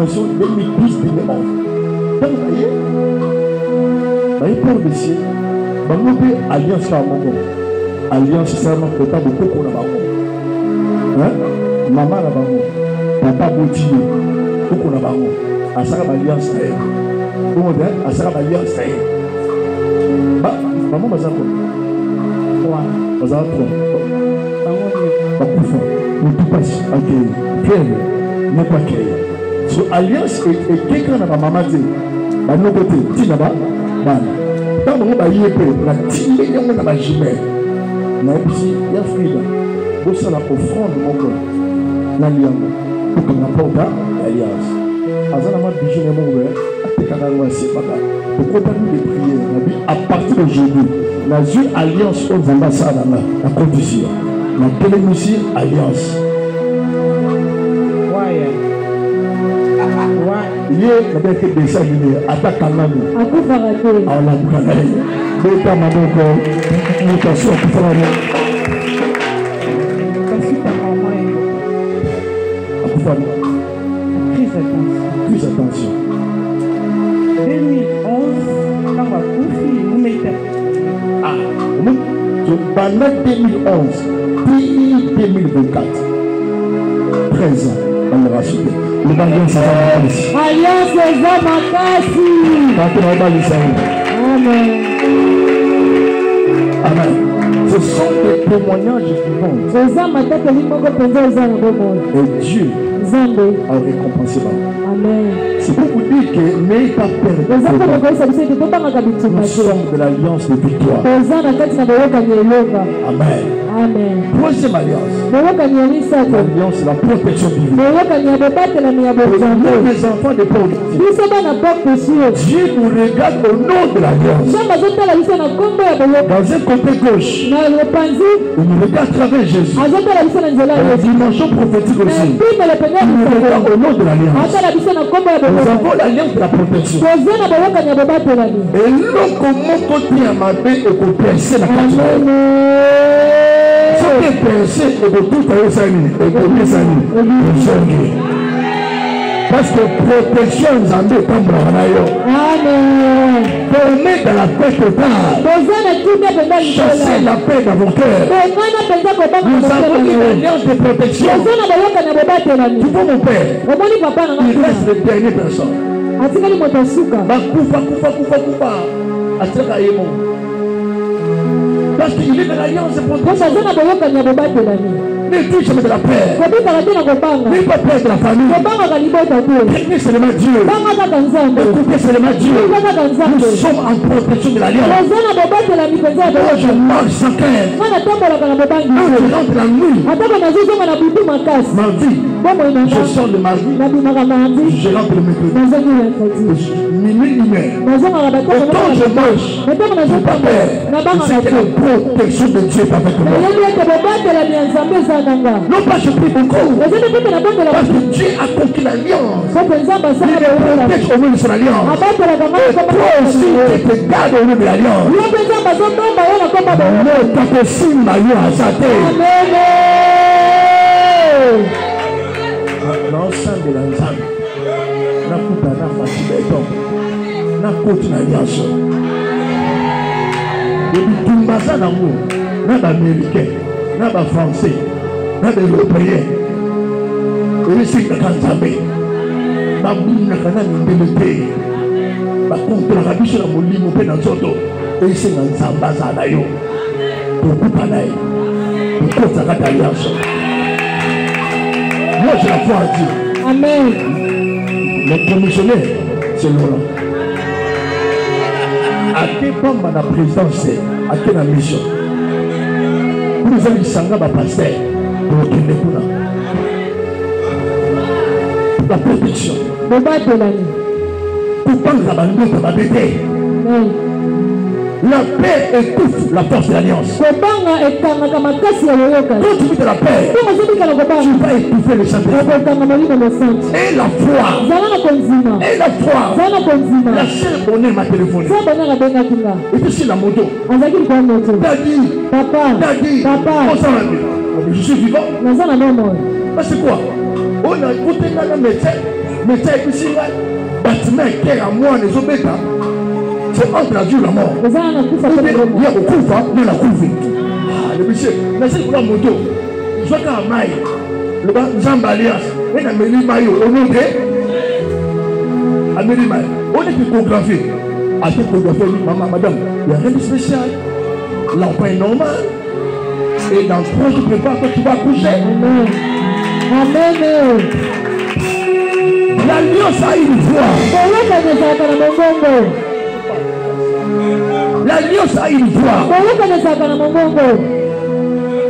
2012, 2011. Donc, vous voyez, pour monsieur, bah, nous avons alliance là, mon gars. Alliance, c'est vraiment que t'as beaucoup pour la maman. Maman la maman. Papa Boutier. Beaucoup la maman. À ça, l'alliance là. Comment dire? À ça, l'alliance là. Maman, vas-y, quoi? Vas-y, quoi? Bakoufa. Ou tout passe. Ok. Quel? N'est pas quel. So, alliance et quelqu'un n'a pas maman dit. Bah, nous côté. Tu n'as pas? Bah. Tant que nous, bah, il est prêt. La tille, il y a un jumelle. Mais puis, il y a Frida. Vous savez la offrande mon cœur. L'alliance. Pour qu'on apporte l'alliance. Azana bijou ne mon ouvert. Atekana moi c'est pas. Pourquoi pas nous les prières? À partir d'aujourd'hui, la Dieu alliance aux ambassades la condition. La télémission alliance. Il y a des dessins animés, attaque à l'âme. À quoi faire-t-il? À la boucle. Mais pas ma bonne mutation pour faire la main. À quoi faire? Plus attention. 2011, quand ma fille nous mettait. Ah, pendant 2011, puis 2024, 13 ans, on l'aura suivi. Le bagage, ça va passer. Alliance des hommes à Kassi. Amen. Amen. Ce sont des témoignages vivants. Et Dieu a récompensé ma. Amen. C'est pour vous dire que n'ayez pas peur. Nous sommes de l'alliance de victoire. Amen. Amen. Troisième alliance. L'alliance, c'est la protection divine. Les enfants de Paul. Dieu nous regarde au nom de l'alliance. Dans un côté gauche, il nous regarde à travers Jésus. La dimension prophétique aussi. Il nous regarde au nom de l'alliance. Nous avons l'alliance de la protection. Et l'eau comment côté à ma paix et qu'on perce la catégorie. Ce qui est percé et de tout à l'Osani, et de l'Osani, parce que protection nous en deux comme Amen. Permet dans la paix totale. Chasser la paix dans vos cœurs. Nous avons une alliance de protection. Tu vois mon père, il reste le dernier personne. Parce qu'il est de l'alliance de protection. Ne touche jamais de la paix. N'aie pas peur de la famille. Craignez seulement Dieu. Écoutez seulement Dieu. Nous sommes en protection de l'alliance. Moi je marche sans crainte. Quand je rentre la nuit, mardi, je sors le mardi, je rentre le mercredi. Minuit, et quand je marche, je n'ai pas peur. C'est que la protection de Dieu est avec moi. Non pas je prie beaucoup. Parce que Dieu a conquis l'alliance. Il me protège au nom de son alliance. Et toi aussi tu te gardes au nom de l'alliance. Ne t'appelle si maillot à sa tête. L'ensemble de l'ensemble. N'a pas de fatigué. N'a pas d'alliance. Et puis tout le monde d'amour. N'a pas d'américain. N'a pas français. N'a pas d'européen. Et c'est que quand ça met. Ma boule n'a pas d'indemnité. Ma contre la rabiche la mouli mon père dans soto. Et c'est un samba d'ailleurs. Pour tout pareil. Pour tout ça va d'alliance. Moi je la foi à Dieu. Amen. Le commissionnaire, c'est Laurent. À quel point la présidence, à quelle mission? Vous avez sanga ba pasteur pour le Kenya. La protection. Le bas de l'année. Pour prendre la bandouche à bébé. La paix étouffe la force de l'alliance. Quand tu vis de la paix, tu vas étouffer le Saint-Esprit. Et la foi. Et la foi. La seule bonheur m'a téléphoné. Et puis c'est la moto. Daddy, je suis vivant. C'est quoi? On a écouté un médecin et puis c'est bâtiment qui est à moi, les obéissants. C'est entre la vie et la mort. Il y a beaucoup de femmes, il y a la couve. Ah, le monsieur, merci pour la moto. Je vois qu'à Maï, le Jean Balias, il y a Amélie Maï, au nom de Amélie Maï. On est typographie. À typographie, maman, madame, il n'y a rien de spécial. L'enfant est normal. Et dans 3 jours, je prépare que tu vas coucher. Amen. Amen. L'alliance a une voix. L'alliance a une voix.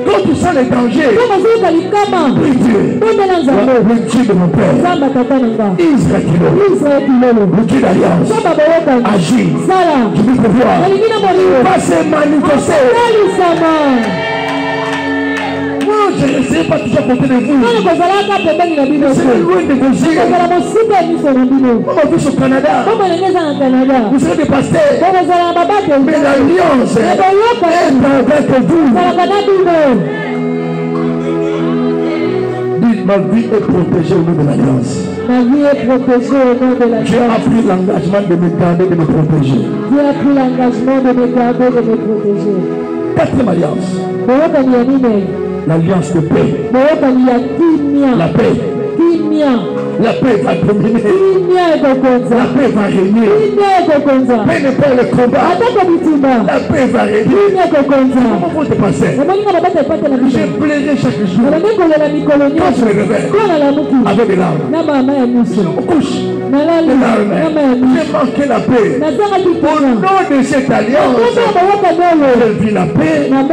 Quand Quand tu sens les dangers, prie Dieu. Le Dieu de mon Père, Israël, le Dieu d'alliance, agit, je veux pouvoir, pas se manifester. Moi, je ne sais pas toujours à côté de vous. C'est loin de vos yeux. Comment vous au Canada? Vous serez des pasteurs. Mais l'alliance est avec vous. Dites, ma vie est protégée au nom de l'alliance. Ma vie est protégée au nom de l'alliance. J'ai appris l'engagement de me garder, de me protéger. J'ai appris l'engagement de me garder, de me protéger. Quatrième alliance. L'alliance de paix. La paix. La paix va dominer. La paix va régner. Paix n'est pas le combat. La paix va régner. Comment vous te passez? Je plairai chaque jour. Quand je me réveille, avec des larmes, je me couche. Des larmes. J'ai manqué la paix. Au nom de cette alliance, je vis la paix dans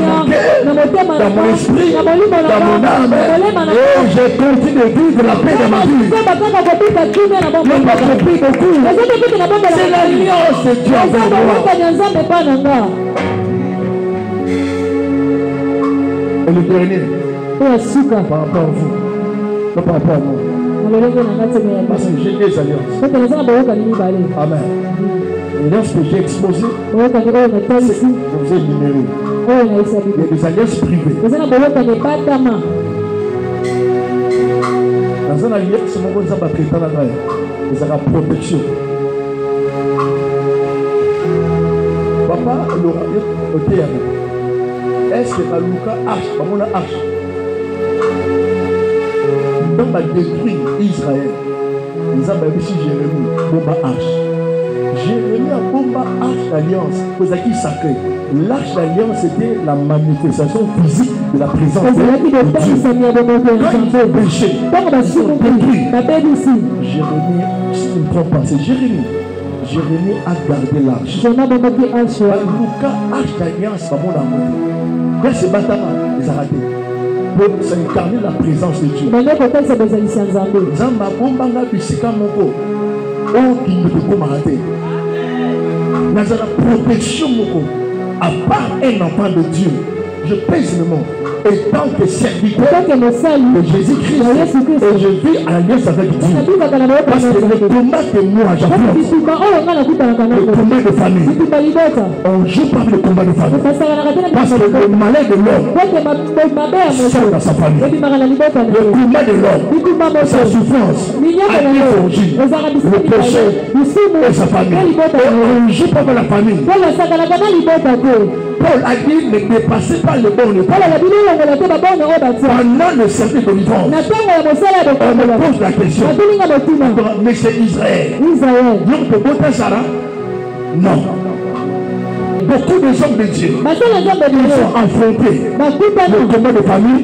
mon cœur, dans mon esprit, dans mon âme. Et je continue de vivre la paix dans ma vie. Je n'ai pas compris beaucoup. C'est l'alliance de Dieu avec moi. Et le dernier, par rapport à vous, non par rapport à moi. Parce que j'ai des alliances. Amen. L'alliance que j'ai exposée, je vous ai énuméré. Il y a des alliances privées. Dans une alliance, c'est la protection. Papa, le théâtre. Est-ce que Luka arche, donc va détruire Israël. Ils ont ici Jérémie, bomba arche. Jérémie a bomba arche d'alliance. Vous avez qui sacré. L'arche d'alliance c'était la manifestation physique de la présence de Dieu. Quand ils ont péché, ils ont détruit. Jérémie, si tu ne prends pas, c'est Jérémie. Jérémie a gardé l'arche. Luka arche d'alliance, pas mon amour. Quand c'est Batama, ils ont raté. Pour s'incarner la présence de Dieu. Zamba bombanga bisika moko. Oh, qui ne peut pas rater. Dans la protection moko. À part un enfant de Dieu, je pèse le mot. Et tant que serviteur de Jésus-Christ, et je vis en alliance avec Dieu. Parce que le combat que moi j'apprends, le combat de famille, on joue pas le combat de famille. Parce que le malheur de l'homme sort dans sa famille. Le combat de l'homme, sa souffrance, le péché et sa famille. On ne joue pas dans la famille. Paul a dit ne dépassez pas le bon état. Pendant le service de délivrance, on me pose la question, mais c'est Israël. Donc de Bota Sarah? Non. Beaucoup de hommes de Dieu ils sont affrontés. Le combat de famille,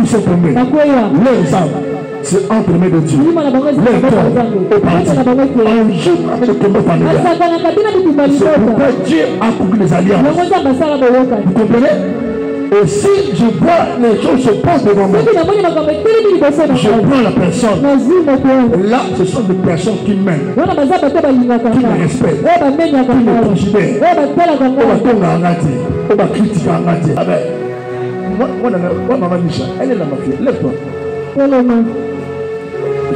ils sont tombés. Leurs âmes, c'est entre les mains de Dieu. Leur corps est parti. On joue avec le combat familial. C'est pourquoi Dieu a coupé les alliances. Vous comprenez? Et si je vois les choses se passent devant moi, je prends la personne. Là, ce sont des personnes qui m'aiment, qui me respectent, qui me considèrent, qui me critiquent. Moi, maman Micha, elle est là, ma fille. Lève-toi.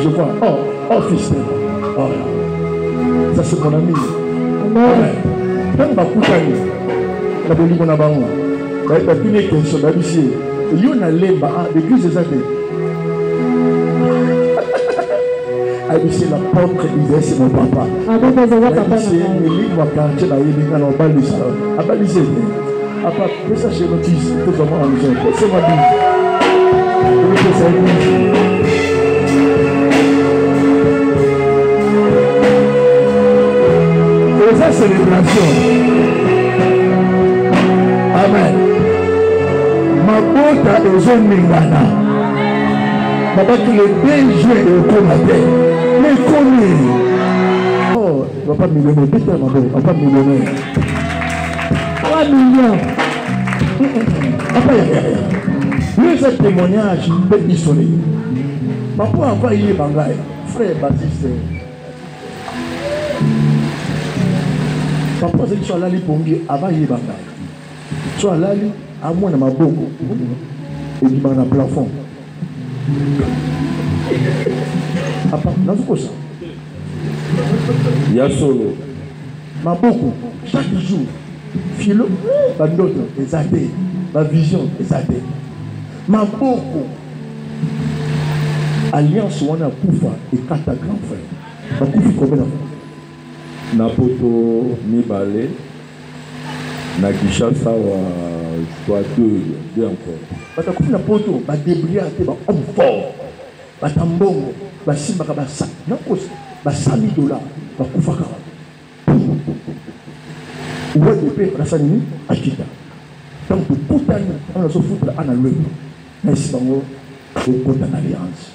Je vois. Oh, fils. Oh, ça, c'est mon ami. Amen. Quand on va coucher, on va coucher. Il y a une question d'habitude. Il y a une lemba d'église des années. C'est la porte Israël, c'est mon papa. C'est une ligne à quartier dans les lignes en bas du salon. À bas du salon. Après, fais ça chez notre fils. Tout le monde a besoin. C'est ma vie. Et ça, c'est célébration. Amen. Mabota ezomingana. Babaki le 2 juin de Okomate. Mais combien? Oh, il va pas millionnaire. Putain, ma belle, il va pas millionnaire. 3 millions. Lui, ce témoignage peut isoler. Papa, encore il est bangaï. Frère Baptiste. Papa, c'est que tu as l'ali pongi avant il est bangaï. Tu as l'ali à moi dans ma bouche. Et il m'a un plafond. Papa, dans ce cas, il y a solo. Ma beaucoup, chaque jour, philo, ma note, les athées, ma vision, les athées. Ma beaucoup, alliance, on a Koufa et Kata grand frère. Ma Koufa, combien d'enfants? Napoto, Nibale, Nakishasa, je crois deux encore. Ma Koufa, Napoto, ma débriate, ma homme fort, ma tambongo, ma simba, ma sa, non, ma $100,000, ma Koufa. Où est le père Rassanini à Kita? Donc, tout le temps, on a se foutre à la loi. Mais si on a une alliance.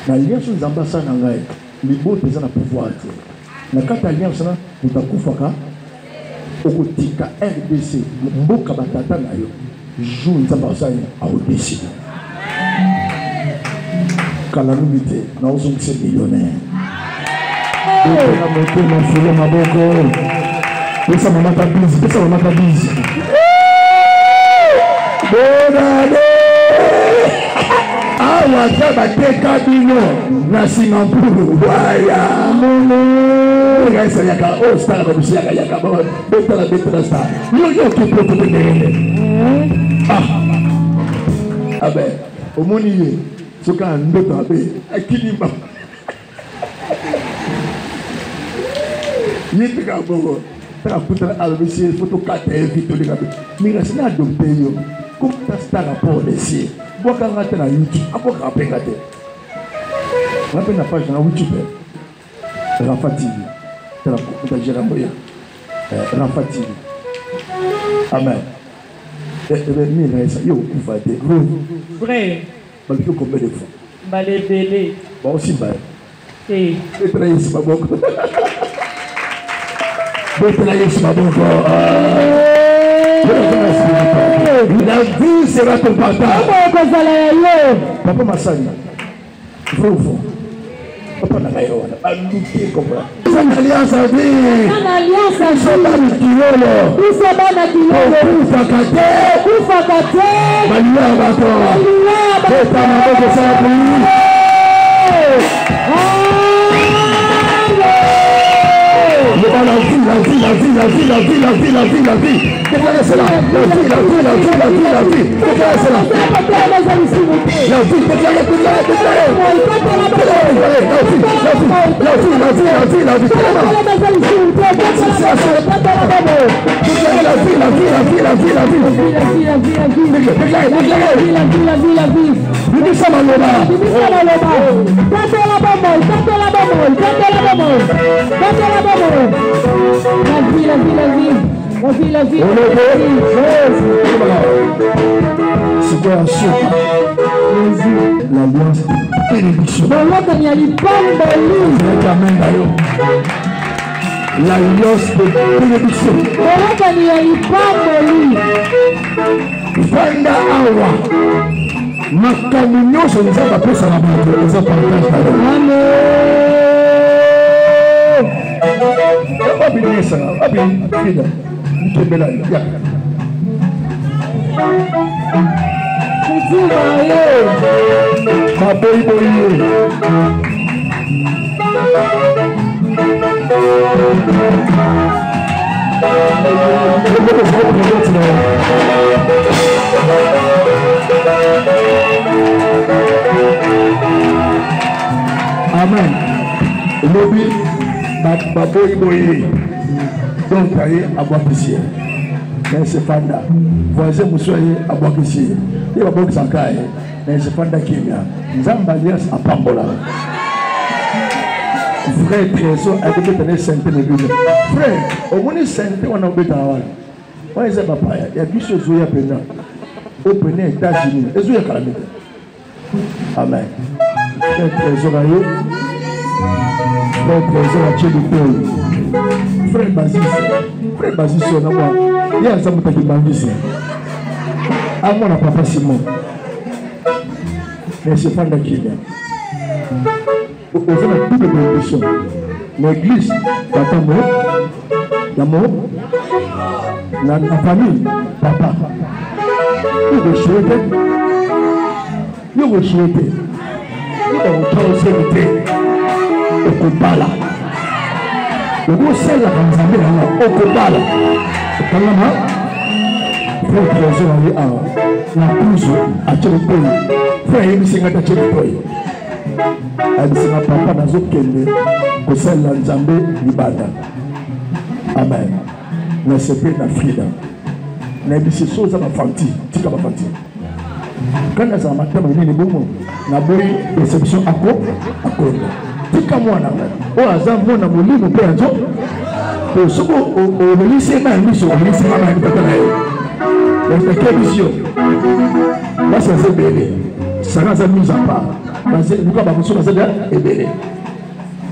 L'alliance, nous ambassades en l'air. Les beaux gens ont pouvoir. La carte alliance, nous avons Koufaka, Okotika, RDC, Mboka Batata, joue nous ambassades à ODC. Calamité, nous sommes ces millionnaires. On a monté mon filet, ma boko. Pesa mama tabizi, pesa mama tabizi. Bonane. Awa taba teka bino na Singapore. Waya. Ngaisa yaka o star ba bisi yaka ba betala star. Yo ki poto de. Abe, omoni ye. Soka ndoto abe akilima. Yitika bogo. Tara putra alvisi photo kate vito de gabe minga sina adopté yo comme ta star rapport ici boka ngate na YouTube akoka pengate ngape na page na YouTube Rafa TV tara ko gera moya Rafa TV amen mi na ça yo ku fate Vrai. Ba ko combien de fois Balé belé. Bon aussi ba Eh. Et très ici ba boko. La vie sera ton partage. Papa Massani, Froufo, Papa Nagayo, Alouké comme ça. Une alliance à vie. Une alliance à vie. Où ça va na Kilolo? Où Fakate? Où Fakate? Malia Bato. Malia Bato. Beta Maboko Sapi. La vie. Déclarez cela. La vie. Déclarez cela. La vie, déclarez. La vie. C'est quoi un saut? L'alliance de bénédiction. L'alliance de bénédiction. Vanda awa. Makamignon, je ne sais pas plus à la banque. Nous avons partage. Amen. Amen. Lobby, baboy boy. Donc, taillé à boire ici. Mais c'est Fanda. Voisin, vous soyez à boire ici. Il va boire sans caille. Mais c'est Fanda qui vient. Zambalias à Pambola. Frère, trésor, avec des centaines de milliers. Frère, au moins une centaine, on a oublié de travailler. Moi, je ne sais pas. Il y a 10 choses à faire. Au premier États-Unis. Et je calamité. Amen. Frère, trésor à eux. Frère, trésor à Tchéli. Frère Basis, on a moi. Il y a un sabotage qui m'a dit. À moi, on n'a pas facilement. Mais c'est pas d'acquis. On a toutes les conditions. L'église, papa, l'amour, la famille, papa. Vous vous souhaitez. Vous vous souhaitez. Vous avez autorité. Au Kobala. Vous vous savez la Tanzanie, au Kobala. Kalama, frère trésor la pousse à Tchélépoy. Frère Emissinga Tchélépoy. Emissinga papa dans aucun kende, que celle la Nzambé Libada. Amen. Na sepe na frida. Na bisi soza na fanti, tika ba fanti. Quand na za matama ni bomo, na boy déception ako. Tika mwana. O azam mwana molimo pe anjo. Pour ce qu'on lycée même mission, au lycée même pas là. Quelle mission? Là c'est bébé. Ça n'a pas mis à part. Parce que nous quand on se dit bébé.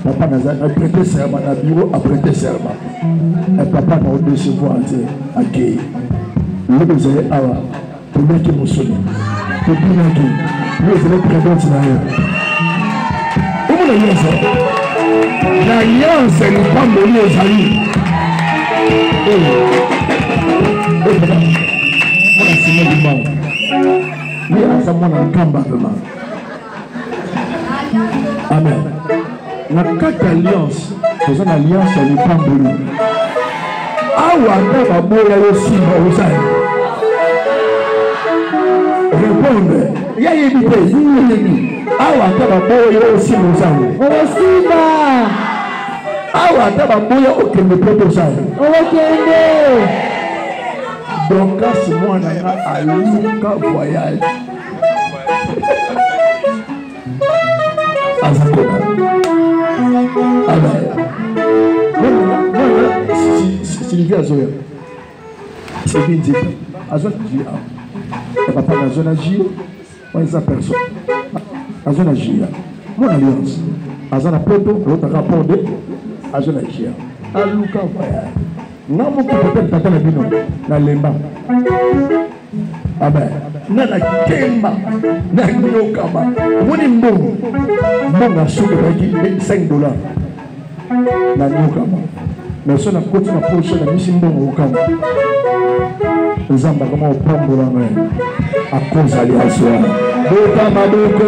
Papa n'a pas prêté serment à bureau a prêté serment. Et papa n'a pas décevoir à accueillir. Le bébé a pour mettre mon sonné. Pour dire que lui il est présent dans la. Comment le lien ça? L'alliance n'est pas menée aux amis. Amen. La quatre alliances, c'est une alliance à l'Épamboli. Awa Boya aussi, répondre. Il y a une idée. Awa Boya aussi, awa tababoya okende poto sale okende donc kasi mwana nga aluka voyage azakona amen Sylvie azoya c'est bien dit azoya papa na zone agir on est personne azona agir mon alliance azana poto l'autre rapport de azona agir aluka voyage namo peut-être tata na bino na lemba amen na kemba na nyokaba moni mbongo suka baki $5 na nyokaba mais ça na côté na poche na misi mbongo okama zamba kama opambola na a cause alliance boka madoko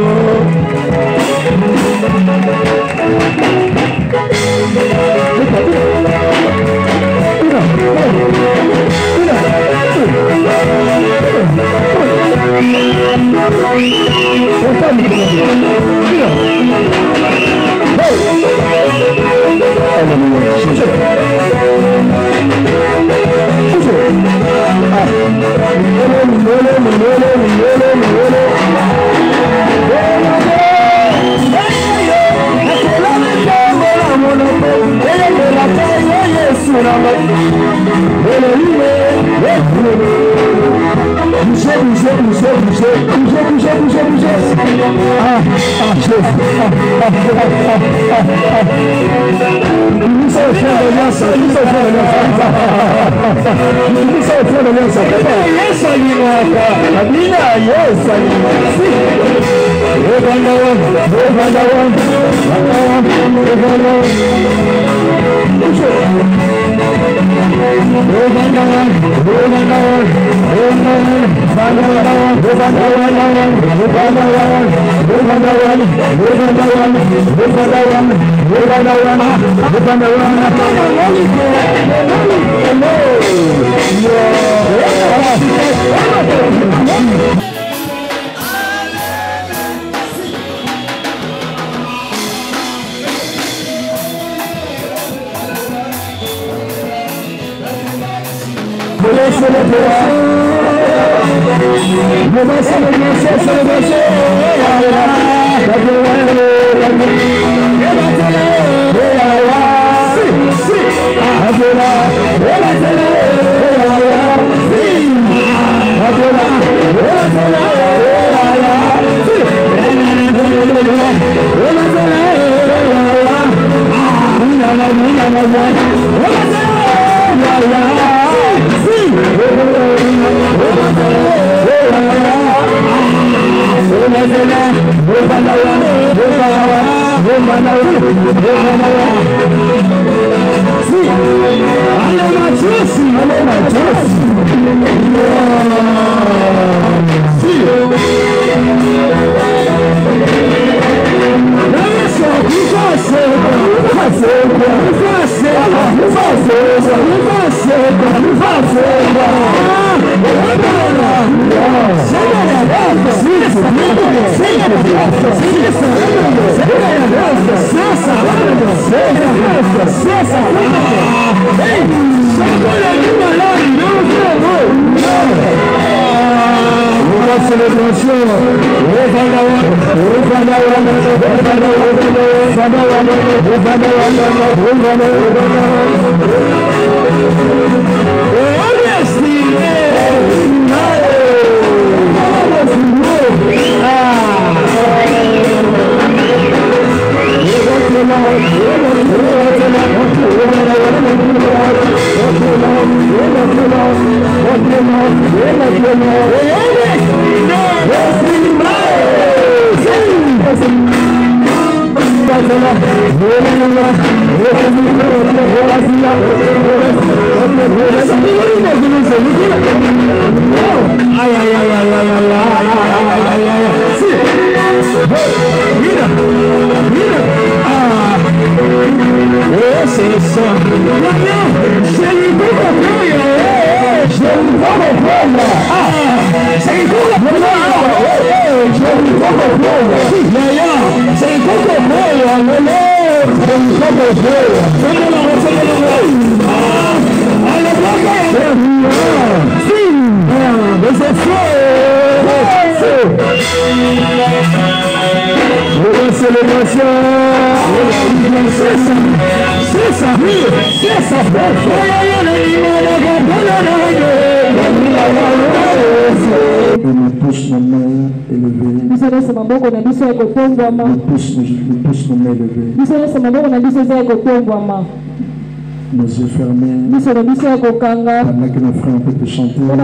Nos yeux fermés. Pendant que nos frères ont pu chanter. Nous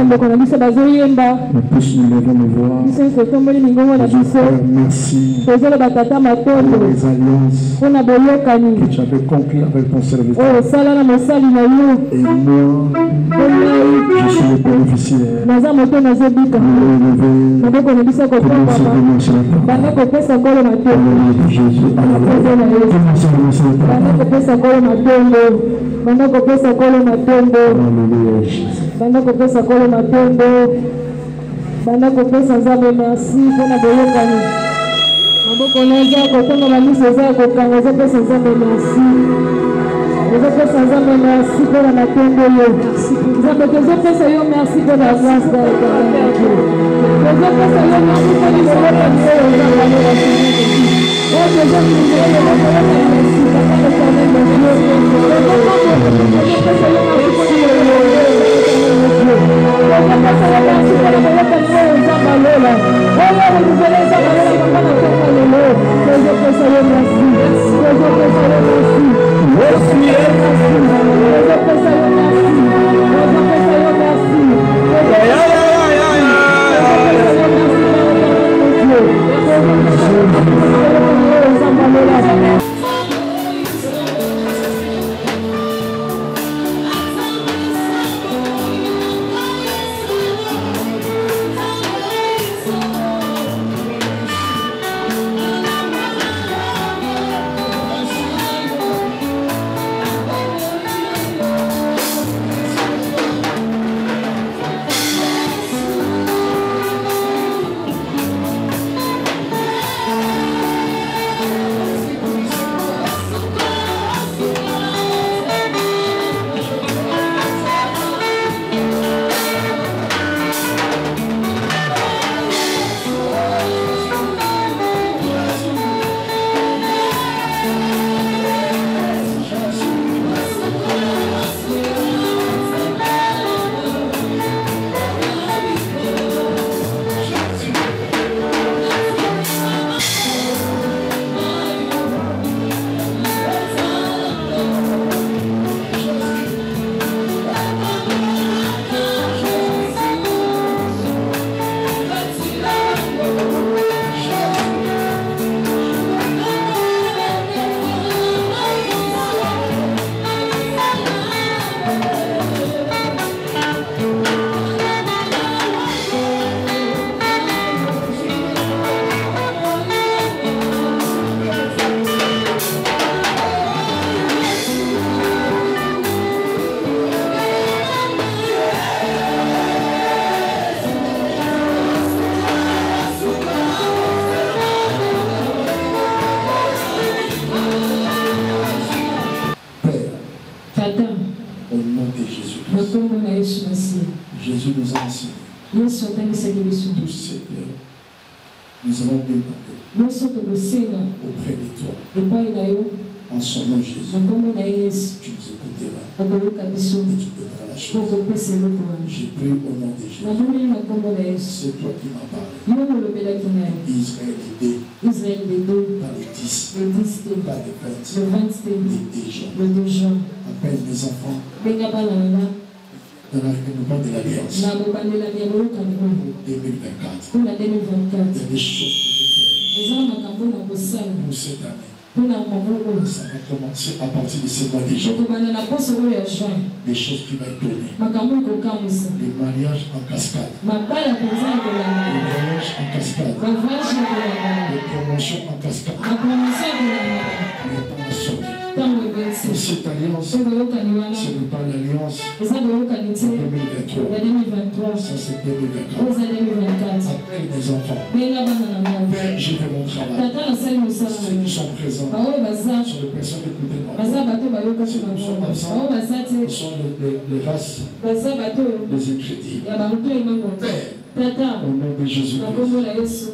tous nous levons nos voix. Merci pour les alliances que tu avais conclues avec ton serviteur. Et moi, je suis le bénéficiaire. Banda kopesa kolo matombo. Banda kopesa kolo matombo. Banda kopesa nzambe merci mpona boyokani. Maboko naza kotonga bamiso eza kokanga ozopesa nzambe merci. Ozopesa nzambe merci mpona matombo yo. Nzambe tozopesa yo merci mpona grâce da Dieu. Tozopesa yo merci mpona boyokani oyo ozanga lola Seigneur. Oh, Au nom de Jésus. Jésus nous a enseigné. Tous ces heures, nous allons demander auprès de toi. En son nom Jésus. Tu nous écouteras. Et tu donneras la chose. J'ai pris au nom de Jésus. C'est toi qui m'as parlé. Israël des deux. Pas les 10. Pas les 20. Les 2 gens. Appelle mes enfants. Dans la réunion de l'Alliance. Pour 2024. Il y a des choses que je fais. Pour cette année. Ça va commencer à partir de ce mois de juin. Les choses qui vont être données. Les mariages en cascade. Les voyages en cascade. Les promotions en cascade. Les promotions. Cette alliance, ce n'est pas l'alliance de 2023. Ça c'est 2024. Après les enfants. Père, je fais mon travail. Ceux qui sont présents sont les personnes écoutez-moi. Ceux qui sont absents sont les races, les ingrédients. Père, au nom de Jésus-Christ.